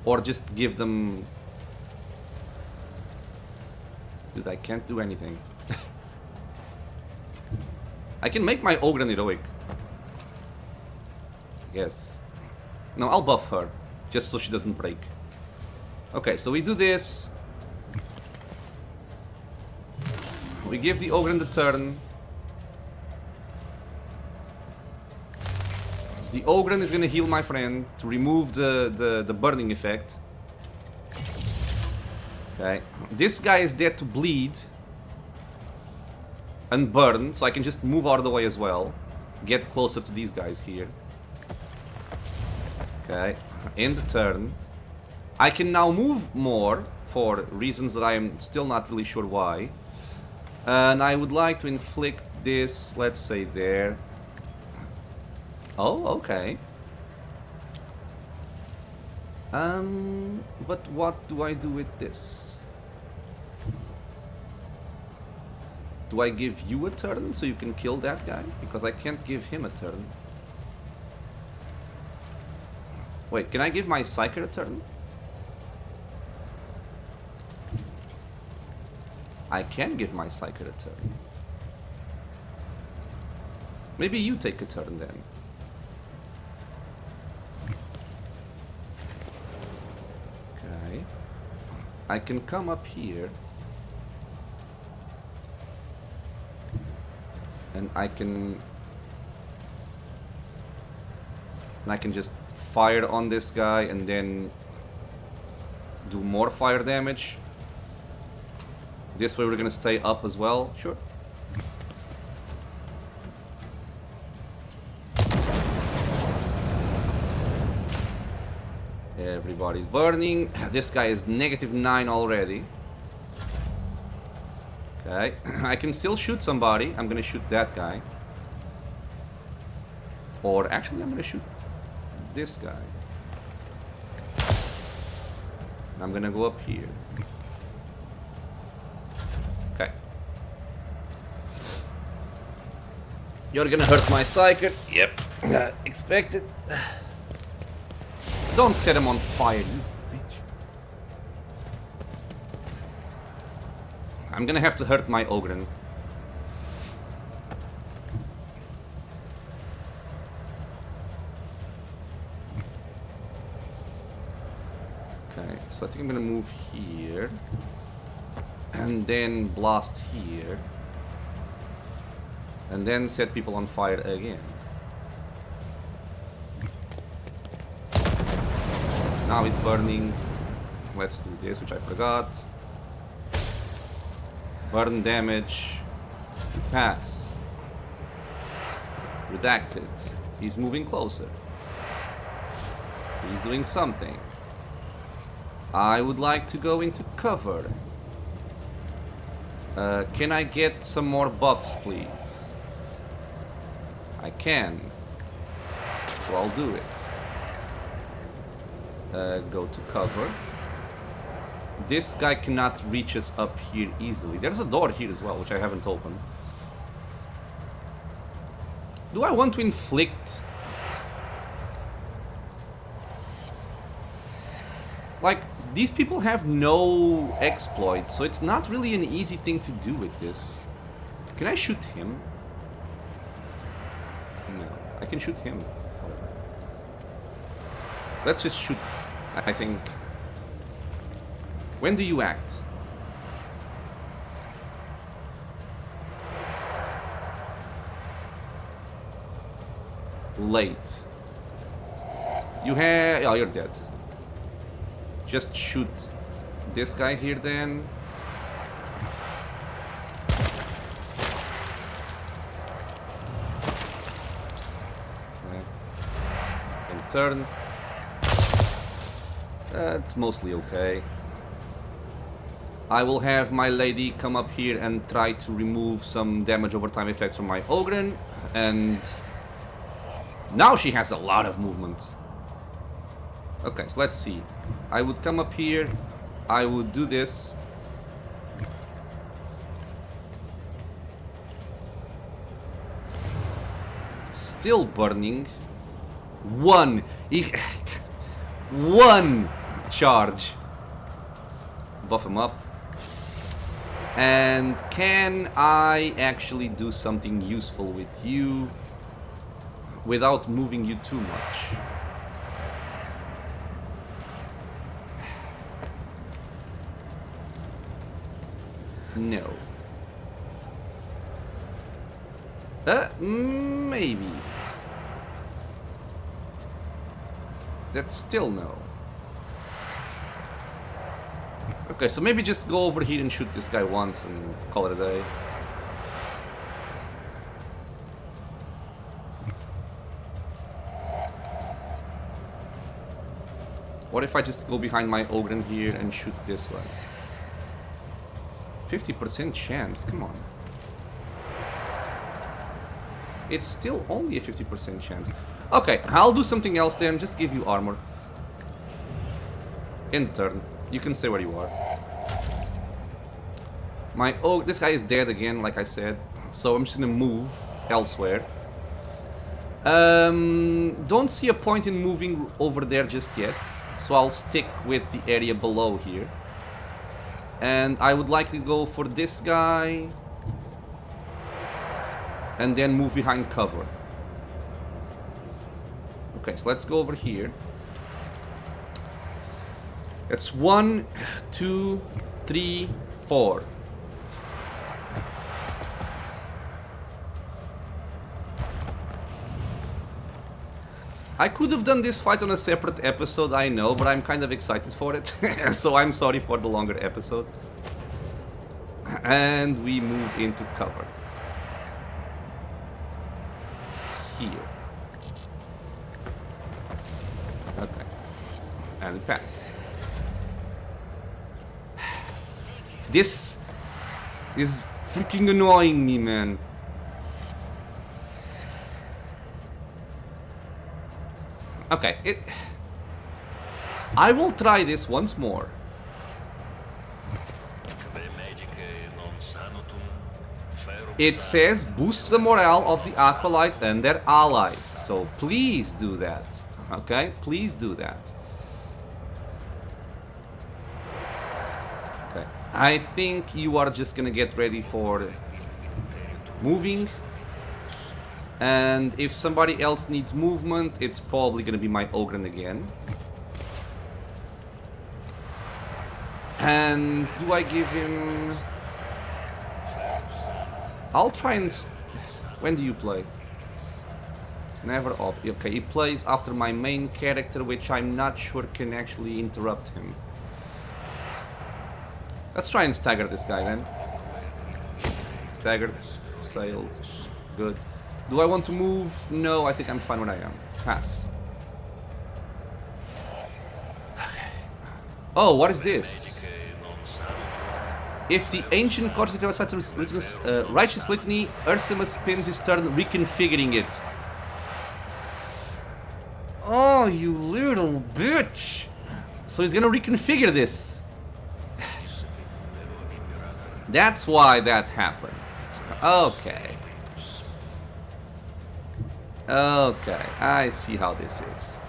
Or just give them... Dude, I can't do anything. I can make my Ogren heroic. Yes. No, I'll buff her. Just so she doesn't break. Okay, so we do this. We give the Ogren the turn. The Ogren is gonna heal my friend to remove the burning effect. Okay. This guy is dead to bleed and burn, so I can just move out of the way as well. Get closer to these guys here. Okay. End the turn. I can now move more for reasons that I am still not really sure why. And I would like to inflict this, let's say there. Oh, okay. But what do I do with this? Do I give you a turn so you can kill that guy? Because I can't give him a turn. Wait, can I give my Psyker a turn? I can give my Psyker a turn. Maybe you take a turn then. Okay. I can come up here. And I can just fire on this guy and then do more fire damage. This way we're gonna stay up as well. Sure. Everybody's burning. This guy is -9 already. Okay. I can still shoot somebody. I'm gonna shoot that guy. Or actually I'm gonna shoot this guy. I'm gonna go up here. Okay. You're gonna hurt my Psyker. Yep. Expected. Don't set him on fire, you bitch. I'm gonna have to hurt my Ogren. Okay, so I think I'm gonna move here. And then blast here. And then set people on fire again. Now it's burning. Let's do this, which I forgot. Burn damage. Pass. Redacted. He's moving closer. He's doing something. I would like to go into cover. Can I get some more buffs, please? I can. So I'll do it. Go to cover. This guy cannot reach us up here easily. There's a door here as well, which I haven't opened. Do I want to inflict? Like, these people have no exploits, so it's not really an easy thing to do with this. Can I shoot him? No, I can shoot him. Let's just shoot, I think. When do you act? Late. You have... Oh, you're dead. Just shoot this guy here then. And turn. That's mostly okay. I will have my lady come up here and try to remove some damage over time effects from my Ogren, and now she has a lot of movement. Okay, so let's see. I would come up here, I would do this. Still burning. One charge. Buff him up. And can I actually do something useful with you without moving you too much? No. Maybe. That's still no. Okay, so maybe just go over here and shoot this guy once and call it a day. What if I just go behind my Ogren here and shoot this one? 50% chance, come on. It's still only a 50% chance. Okay, I'll do something else then, just give you armor. End turn. You can stay where you are. This guy is dead again, like I said. So I'm just gonna move elsewhere. Don't see a point in moving over there just yet. So I'll stick with the area below here. And I would like to go for this guy. And then move behind cover. Okay, so let's go over here. It's 1, 2, 3, 4. I could have done this fight on a separate episode, I know, but I'm kind of excited for it. So I'm sorry for the longer episode. And we move into cover. Here. Okay. And pass. This is freaking annoying me, man. Okay, I will try this once more. It says boosts the morale of the Acolyte and their allies, so please do that. Okay, please do that. Okay, I think you are just gonna get ready for moving. And if somebody else needs movement, it's probably gonna be my Ogren again. And do I give him... I'll try and... When do you play? It's never up. Okay, he plays after my main character, which I'm not sure can actually interrupt him. Let's try and stagger this guy then. Staggered. Sailed. Good. Do I want to move? No, I think I'm fine where I am. Pass. Okay. Oh, what is this? If the ancient Corsair recites righteous litany, Ercimus spends his turn reconfiguring it. Oh, you little bitch! So he's gonna reconfigure this. That's why that happened. Okay. Okay, I see how this is.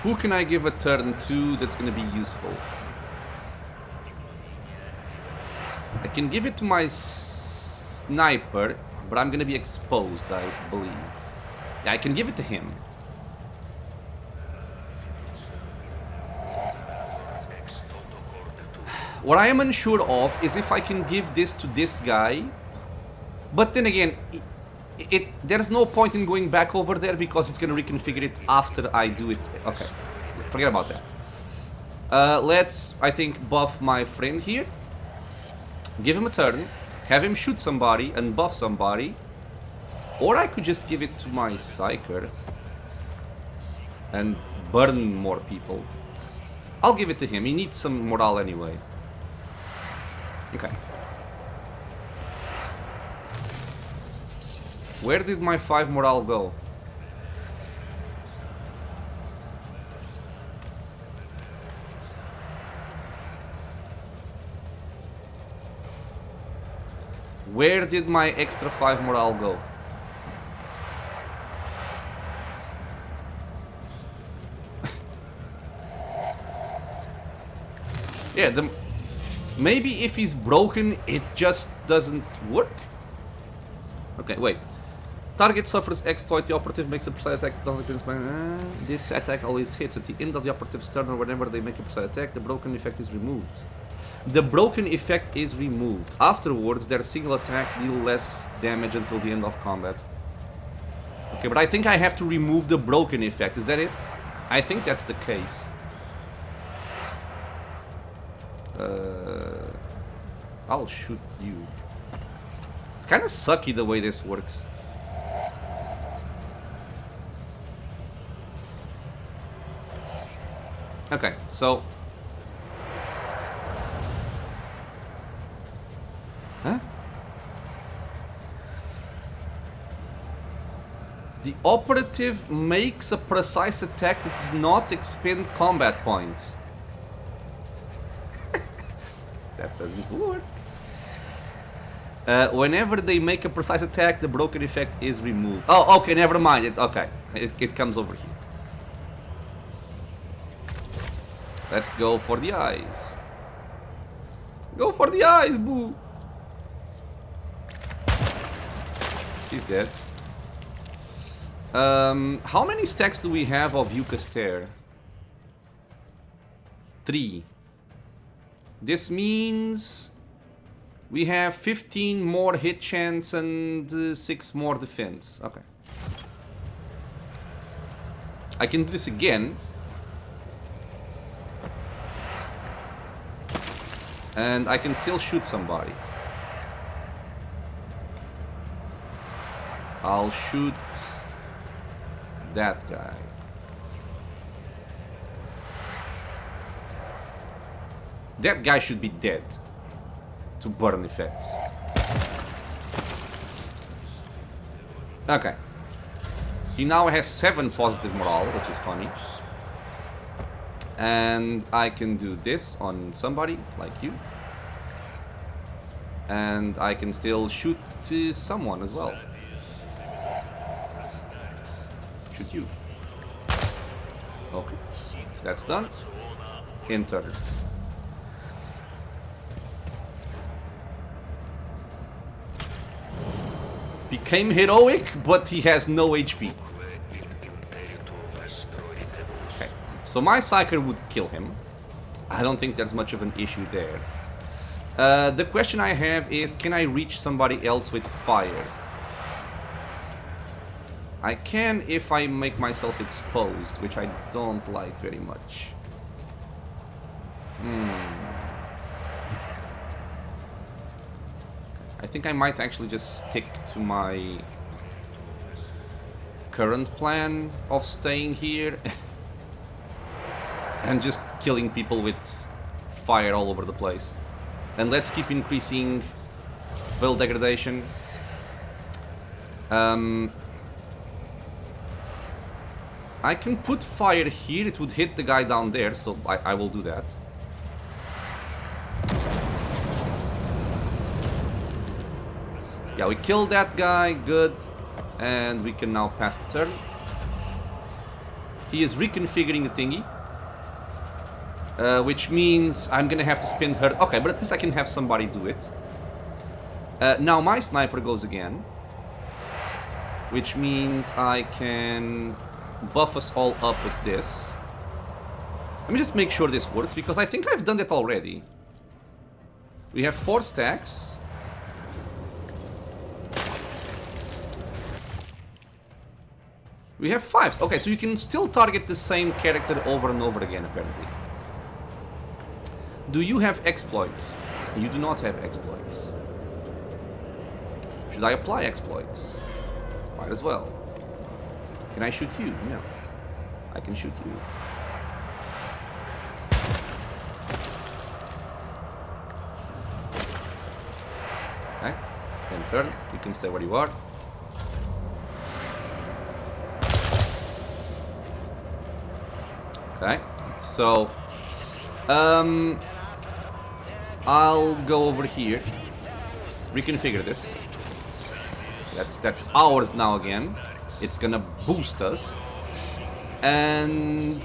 Who can I give a turn to that's gonna be useful? I can give it to my sniper, but I'm gonna be exposed, I believe. Yeah, I can give it to him. What I am unsure of is if I can give this to this guy. But then again, there's no point in going back over there because it's going to reconfigure it after I do it. Okay, forget about that. Let's, I think, buff my friend here. Give him a turn. Have him shoot somebody and buff somebody. Or I could just give it to my Psyker and burn more people. I'll give it to him. He needs some morale anyway. Okay. Where did my 5 morale go? Where did my extra 5 morale go? Yeah, maybe if he's broken, it just doesn't work. Okay, wait. Target suffers exploit. The operative makes a precise attack. This attack always hits at the end of the operative's turn or whenever they make a precise attack. The broken effect is removed. The broken effect is removed. Afterwards, their single attack deals less damage until the end of combat. Okay, but I think I have to remove the broken effect. Is that it? I think that's the case. I'll shoot you. It's kind of sucky the way this works. Okay, so... Huh? The operative makes a precise attack that does not expend combat points. That doesn't work. Whenever they make a precise attack, the broken effect is removed. Oh, okay, never mind. It's okay. It comes over here. Let's go for the eyes. Go for the eyes, boo. He's dead. How many stacks do we have of Yucaster? 3. This means we have 15 more hit chance and 6 more defense. Okay. I can do this again. And I can still shoot somebody. I'll shoot that guy. That guy should be dead to burn effects. Okay. He now has 7 positive morale, which is funny. And I can do this on somebody like you. And I can still shoot someone as well. Shoot you. Okay. That's done. Enter. Became heroic, but he has no HP. Okay, so my Psyker would kill him. I don't think there's much of an issue there. The question I have is, can I reach somebody else with fire? I can if I make myself exposed, which I don't like very much. I think I might actually just stick to my current plan of staying here and just killing people with fire all over the place. And let's keep increasing veil degradation. I can put fire here, it would hit the guy down there, so I will do that. Yeah, we killed that guy, good. And we can now pass the turn. He is reconfiguring the thingy. Which means I'm gonna have to spend her... Okay, but at least I can have somebody do it. Now my sniper goes again. which means I can buff us all up with this. Let me just make sure this works, because I think I've done that already. We have 4 stacks. We have 5. Okay, so you can still target the same character over and over again, apparently. Do you have exploits? You do not have exploits. Should I apply exploits? Might as well. Can I shoot you? No. I can shoot you. Okay. Then turn. You can stay where you are. Okay. So, I'll go over here. Reconfigure this. That's ours now again. It's gonna boost us. And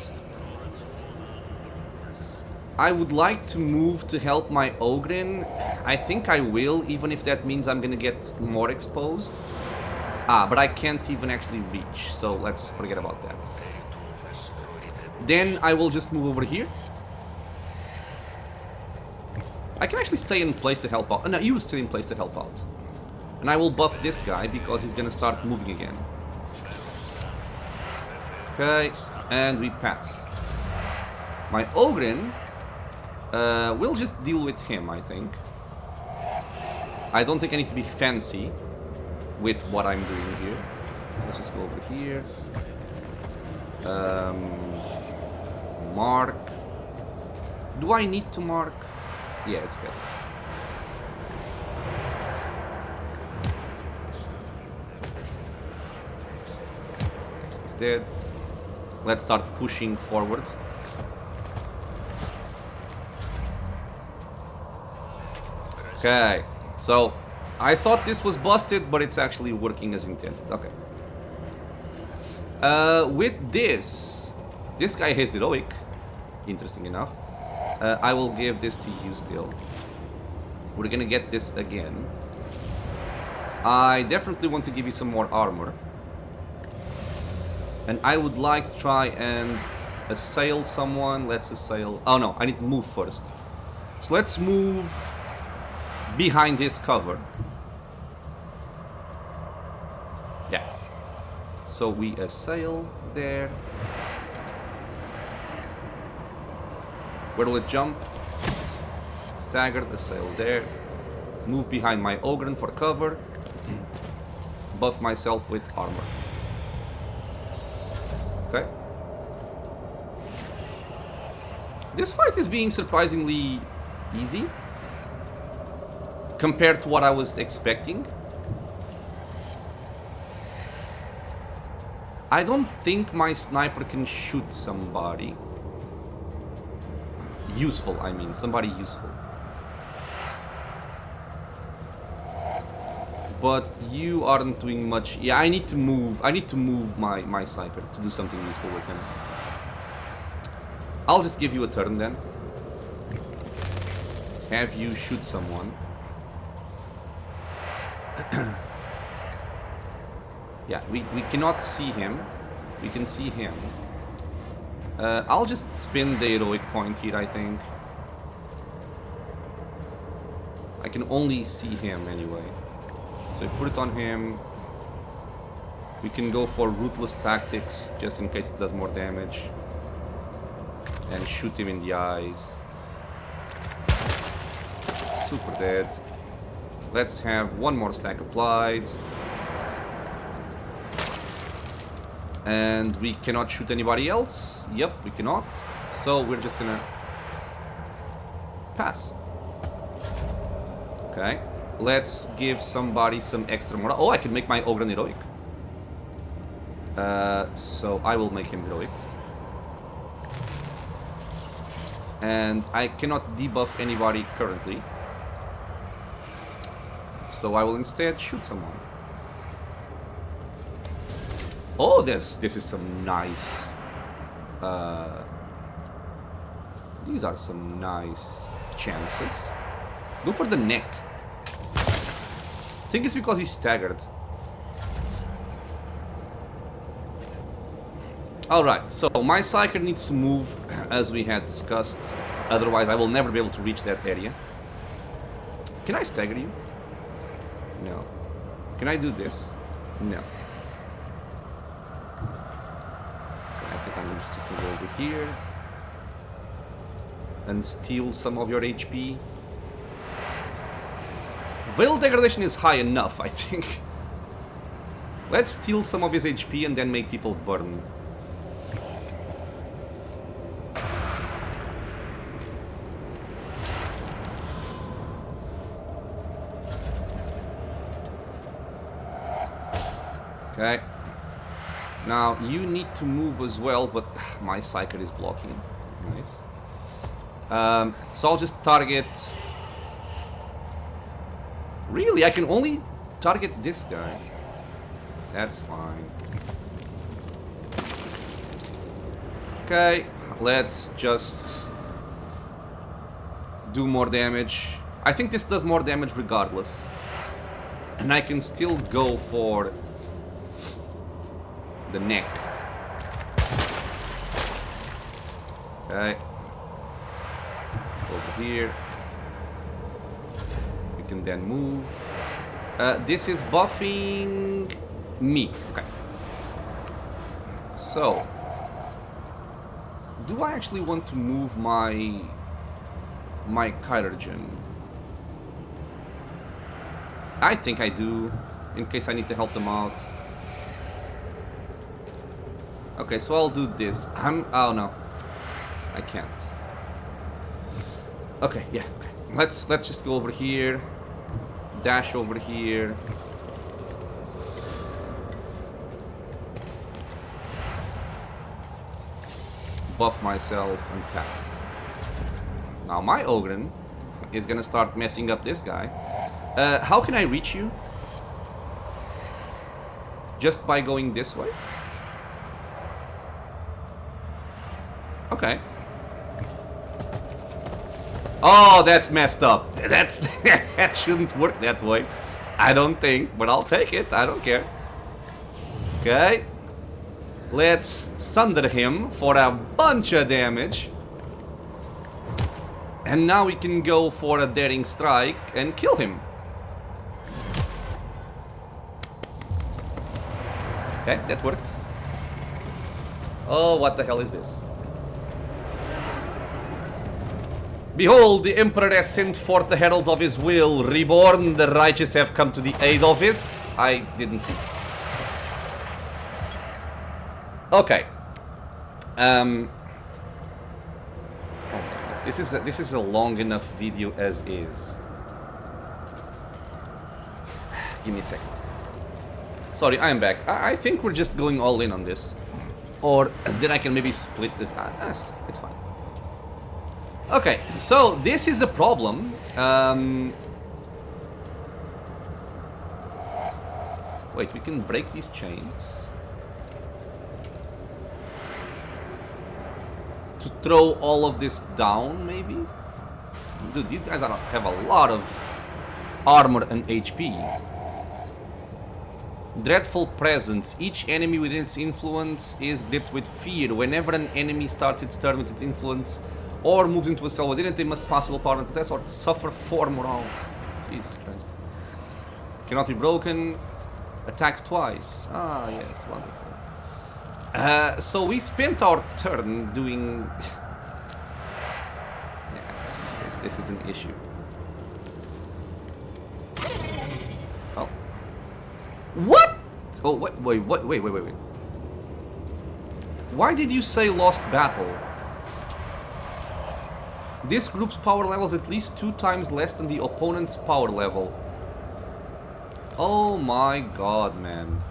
I would like to move to help my Ogrin. I think I will, even if that means I'm gonna get more exposed. But I can't even actually reach, so let's forget about that. Then I will just move over here. I can actually stay in place to help out. No, you stay in place to help out. And I will buff this guy because he's gonna start moving again. Okay, and we pass. My Ogrin will just deal with him, I think. I don't think I need to be fancy with what I'm doing here. Let's just go over here. Mark. Do I need to mark? Yeah, it's better. He's dead. Let's start pushing forward. Okay, so I thought this was busted, but it's actually working as intended. Okay. With this guy has heroic. Interesting enough. I will give this to you still. We're gonna get this again. I definitely want to give you some more armor. And I would like to try and assail someone. Let's assail... Oh no, I need to move first. So let's move behind his cover. Yeah. So we assail there. Where will it jump? Staggered, assail there. Move behind my Ogren for cover. Buff myself with armor. Okay. This fight is being surprisingly easy compared to what I was expecting. I don't think my sniper can shoot somebody. Useful, I mean. Somebody useful. But you aren't doing much. Yeah, I need to move. I need to move my sniper to do something useful with him. I'll just give you a turn then. Have you shoot someone. Yeah, we cannot see him. We can see him. I'll just spin the heroic point here, I think. I can only see him anyway. So I put it on him. We can go for ruthless tactics, just in case it does more damage. And shoot him in the eyes. Super dead. Let's have one more stack applied. And we cannot shoot anybody else. Yep, we cannot. So we're just gonna pass. Okay. Let's give somebody some extra morale. Oh, I can make my Ogren heroic. So I will make him heroic. And I cannot debuff anybody currently. So I will instead shoot someone. Oh, this is some nice... these are some nice chances. Go for the neck. I think it's because he's staggered. Alright, so my Psyker needs to move as we had discussed. Otherwise, I will never be able to reach that area. Can I stagger you? No. Can I do this? No. I think I'm just gonna go over here and steal some of your HP. Veil degradation is high enough, I think. Let's steal some of his HP and then make people burn. Okay. Now, you need to move as well, but my Psyker is blocking. Nice. So I'll just target... Really? I can only target this guy. That's fine. Okay, let's just do more damage. I think this does more damage regardless. And I can still go for the neck. Okay. Over here. We can then move. This is buffing me. Okay. So, do I actually want to move my Chirurgeon? I think I do, in case I need to help them out. Okay, so I'll do this. Oh no, I can't. Okay, yeah. Okay. Let's just go over here. Dash over here. Buff myself and pass. Now my Ogren is gonna start messing up this guy. How can I reach you? Just by going this way? Okay. Oh, that's messed up. That's that shouldn't work that way. I don't think, but I'll take it. I don't care. Okay. Let's sunder him for a bunch of damage. And now we can go for a daring strike and kill him. Okay, that worked. Oh, what the hell is this? Behold, the Emperor has sent forth the heralds of his will. Reborn, the righteous have come to the aid of his. I didn't see. Okay. This is a long enough video as is. Give me a second. Sorry, I am back. I think we're just going all in on this. Or then I can maybe split the... it's fine. Okay, so this is a problem. Wait, we can break these chains. To throw all of this down, maybe? Dude, these guys have a lot of armor and HP. Dreadful presence. Each enemy within its influence is gripped with fear. Whenever an enemy starts its turn with its influence or moves into a cell within it, they must pass willpower and test or suffer 4 morale. Jesus Christ. Cannot be broken. Attacks twice. Ah, yes, wonderful. So we spent our turn doing... yeah, this is an issue. Oh. What? Oh, wait. Why did you say lost battle? This group's power level is at least 2 times less than the opponent's power level. Oh my god, man.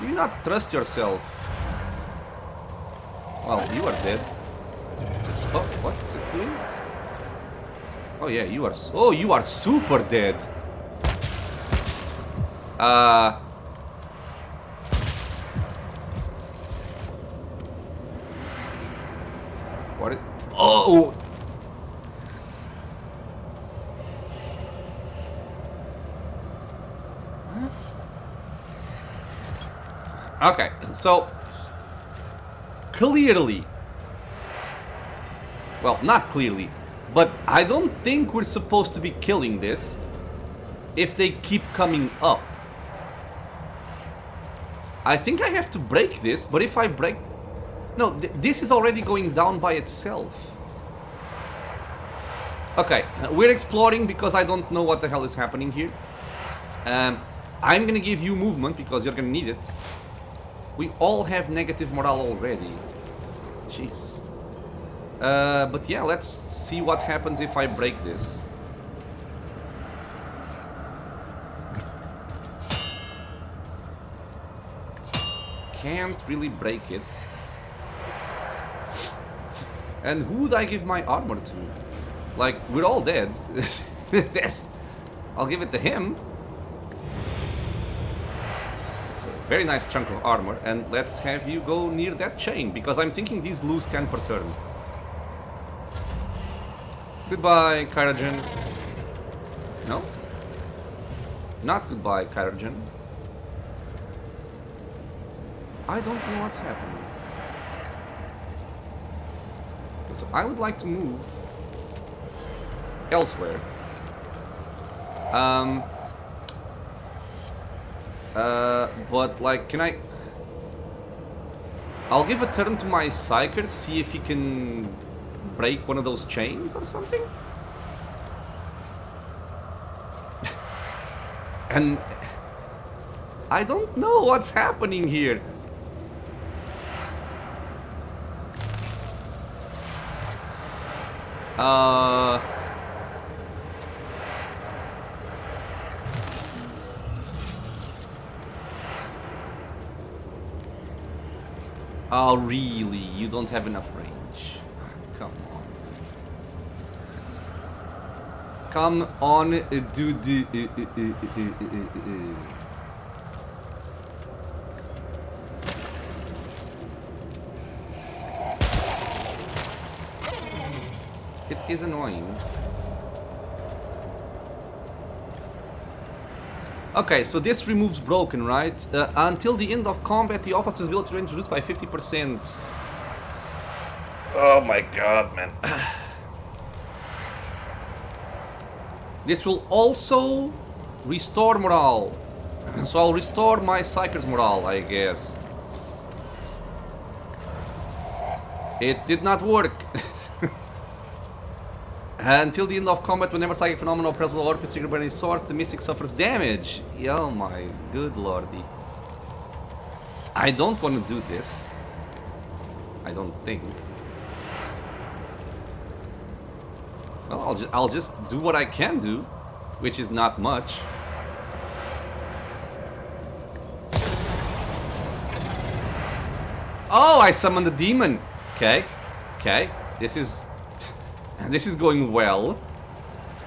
Do you not trust yourself? Well, you are dead. Oh, what's it doing? Oh yeah, you are super dead. What it? Oh. Okay, so clearly, well, not clearly, but I don't think we're supposed to be killing this if they keep coming up. I think I have to break this, but if I break... No, this is already going down by itself. Okay, we're exploring because I don't know what the hell is happening here. I'm gonna give you movement because you're gonna need it. We all have negative morale already. Jesus. But yeah, let's see what happens if I break this. Can't really break it. And who would I give my armor to? Like, we're all dead. I'll give it to him. It's a very nice chunk of armor. And let's have you go near that chain, because I'm thinking these lose 10 per turn. Goodbye, Kyrogen. No? Not goodbye, Kyrogen. I don't know what's happening. So I would like to move elsewhere. But like, can I... I'll give a turn to my Psyker, see if he can break one of those chains or something. And I don't know what's happening here. Oh, really? You don't have enough range? Come on. Come on, dude. It is annoying. Okay, so this removes broken, right? Until the end of combat, the officer's ability range reduced by 50%. Oh my god, man. This will also restore morale. So I'll restore my Psyker's morale, I guess. It did not work. Until the end of combat, whenever psychic phenomena or presence or triggered by any source, the mystic suffers damage. Oh my good lordy. I don't want to do this. I don't think. Well, I'll just do what I can do, which is not much. Oh, I summoned a demon. Okay, okay. This is going well.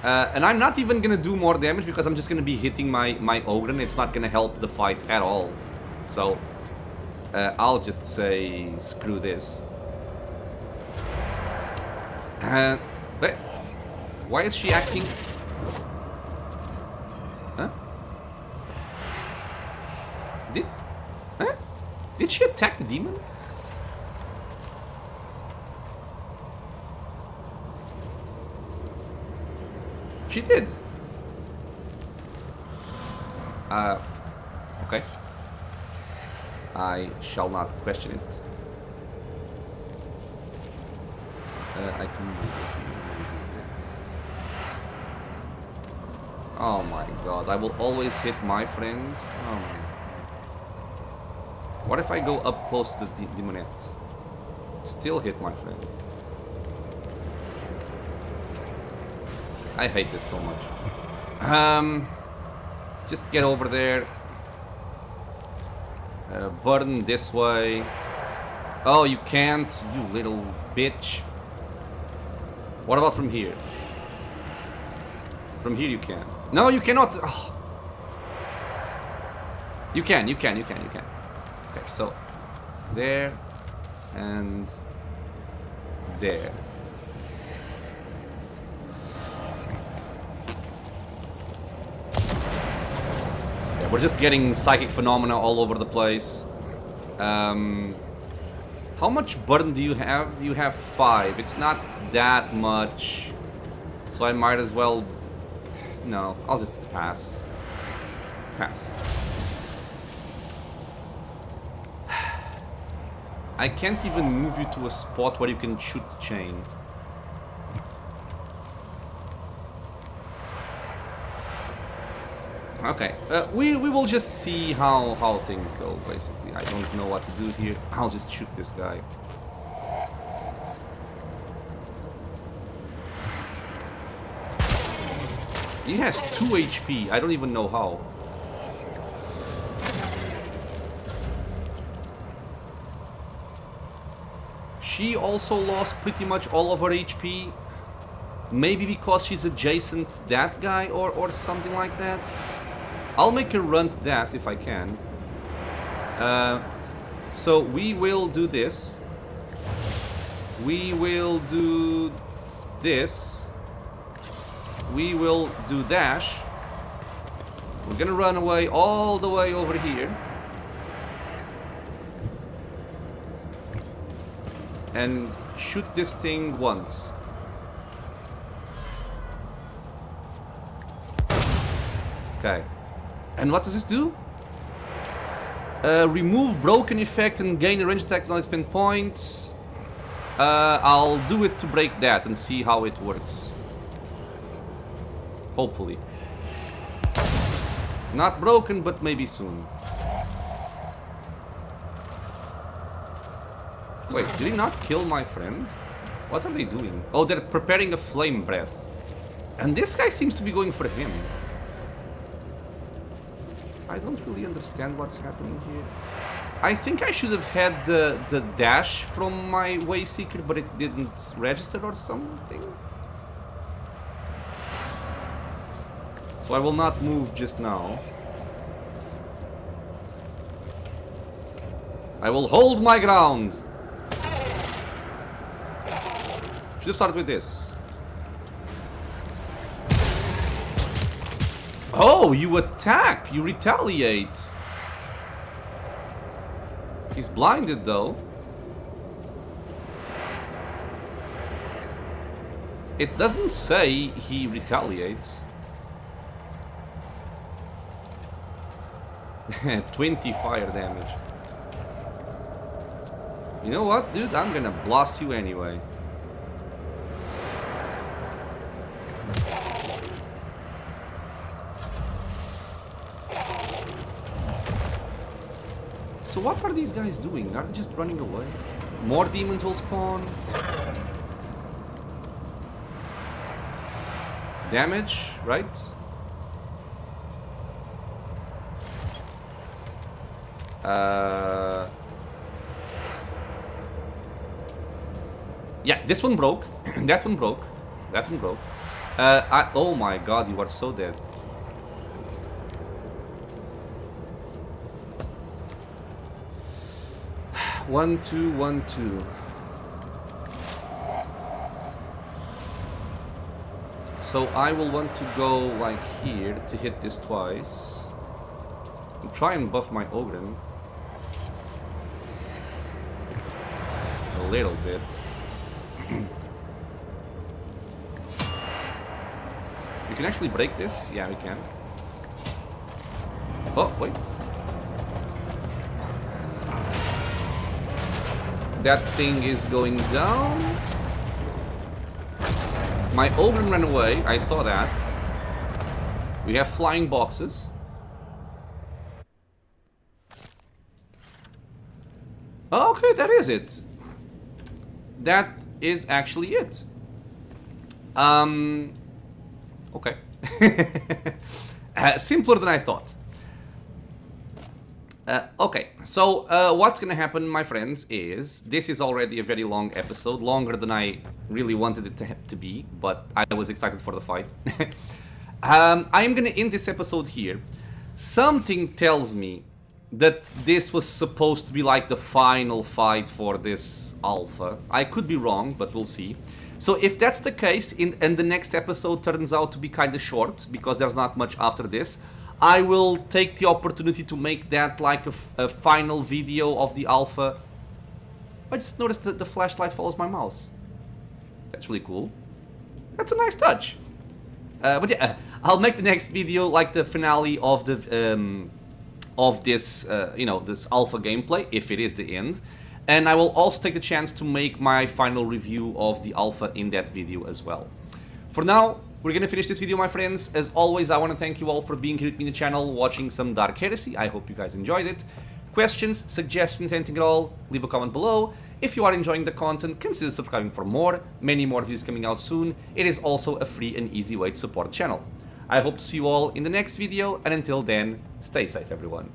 And I'm not even gonna do more damage because I'm just gonna be hitting my ogre and it's not gonna help the fight at all. So I'll just say screw this. But why is she acting? Huh? Did she attack the demon? She did. Okay. I shall not question it. I can move it. Oh my god, I will always hit my friends. Oh my. What if I go up close to the demonette? Still hit my friend. I hate this so much. Just get over there. Burn this way. Oh, you can't, you little bitch. What about from here? From here you can. No, you cannot. Oh. You can. Okay, so there and there. We're just getting psychic phenomena all over the place. How much burn do you have? You have 5. It's not that much. So I might as well... No, I'll just pass. Pass. I can't even move you to a spot where you can shoot the chain. Okay, we will just see how things go, basically. I don't know what to do here. I'll just shoot this guy. He has 2 HP. I don't even know how. She also lost pretty much all of her HP. Maybe because she's adjacent to that guy or something like that. I'll make her run to that if I can. So we will do this. We will do this. We will do dash. We're gonna run away all the way over here. And shoot this thing once. Okay. And what does this do? Remove broken effect and gain a range attack on expend points. I'll do it to break that and see how it works. Hopefully. Not broken, but maybe soon. Wait, did he not kill my friend? What are they doing? Oh, they're preparing a flame breath. And this guy seems to be going for him. I don't really understand what's happening here. I think I should have had the dash from my Wayseeker, but it didn't register or something. So I will not move just now. I will hold my ground. Should have started with this. Oh, you attack! You retaliate! He's blinded though. It doesn't say he retaliates. 20 fire damage. You know what, dude? I'm gonna blast you anyway. So what are these guys doing? Are they just running away? More demons will spawn. Damage, right? Yeah, this one broke. That one broke. That one broke. Oh my god, you are so dead. One, two, 1, 2. So I will want to go like here to hit this twice. And try and buff my Ogren. A little bit. We can actually break this? Yeah, we can. Oh, wait. That thing is going down. My Ogren ran away. I saw that. We have flying boxes. Okay, that is it. That is actually it. Okay. Simpler than I thought. Okay, so what's gonna happen, my friends, is this is already a very long episode, longer than I really wanted it to be, but I was excited for the fight. I'm gonna end this episode here. Something tells me that this was supposed to be like the final fight for this alpha. I could be wrong, but we'll see. So if that's the case, and the next episode turns out to be kind of short, because there's not much after this, I will take the opportunity to make that like a final video of the alpha. I just noticed that the flashlight follows my mouse. That's really cool. That's a nice touch. But yeah, I'll make the next video like the finale of the this you know, this alpha gameplay, if it is the end. And I will also take the chance to make my final review of the alpha in that video as well. For now, we're gonna finish this video, my friends. As always, I want to thank you all for being here with me in the channel, watching some Dark Heresy. I hope you guys enjoyed it. Questions, suggestions, anything at all, leave a comment below. If you are enjoying the content, consider subscribing for more. Many more videos coming out soon. It is also a free and easy way to support the channel. I hope to see you all in the next video, and until then, stay safe, everyone.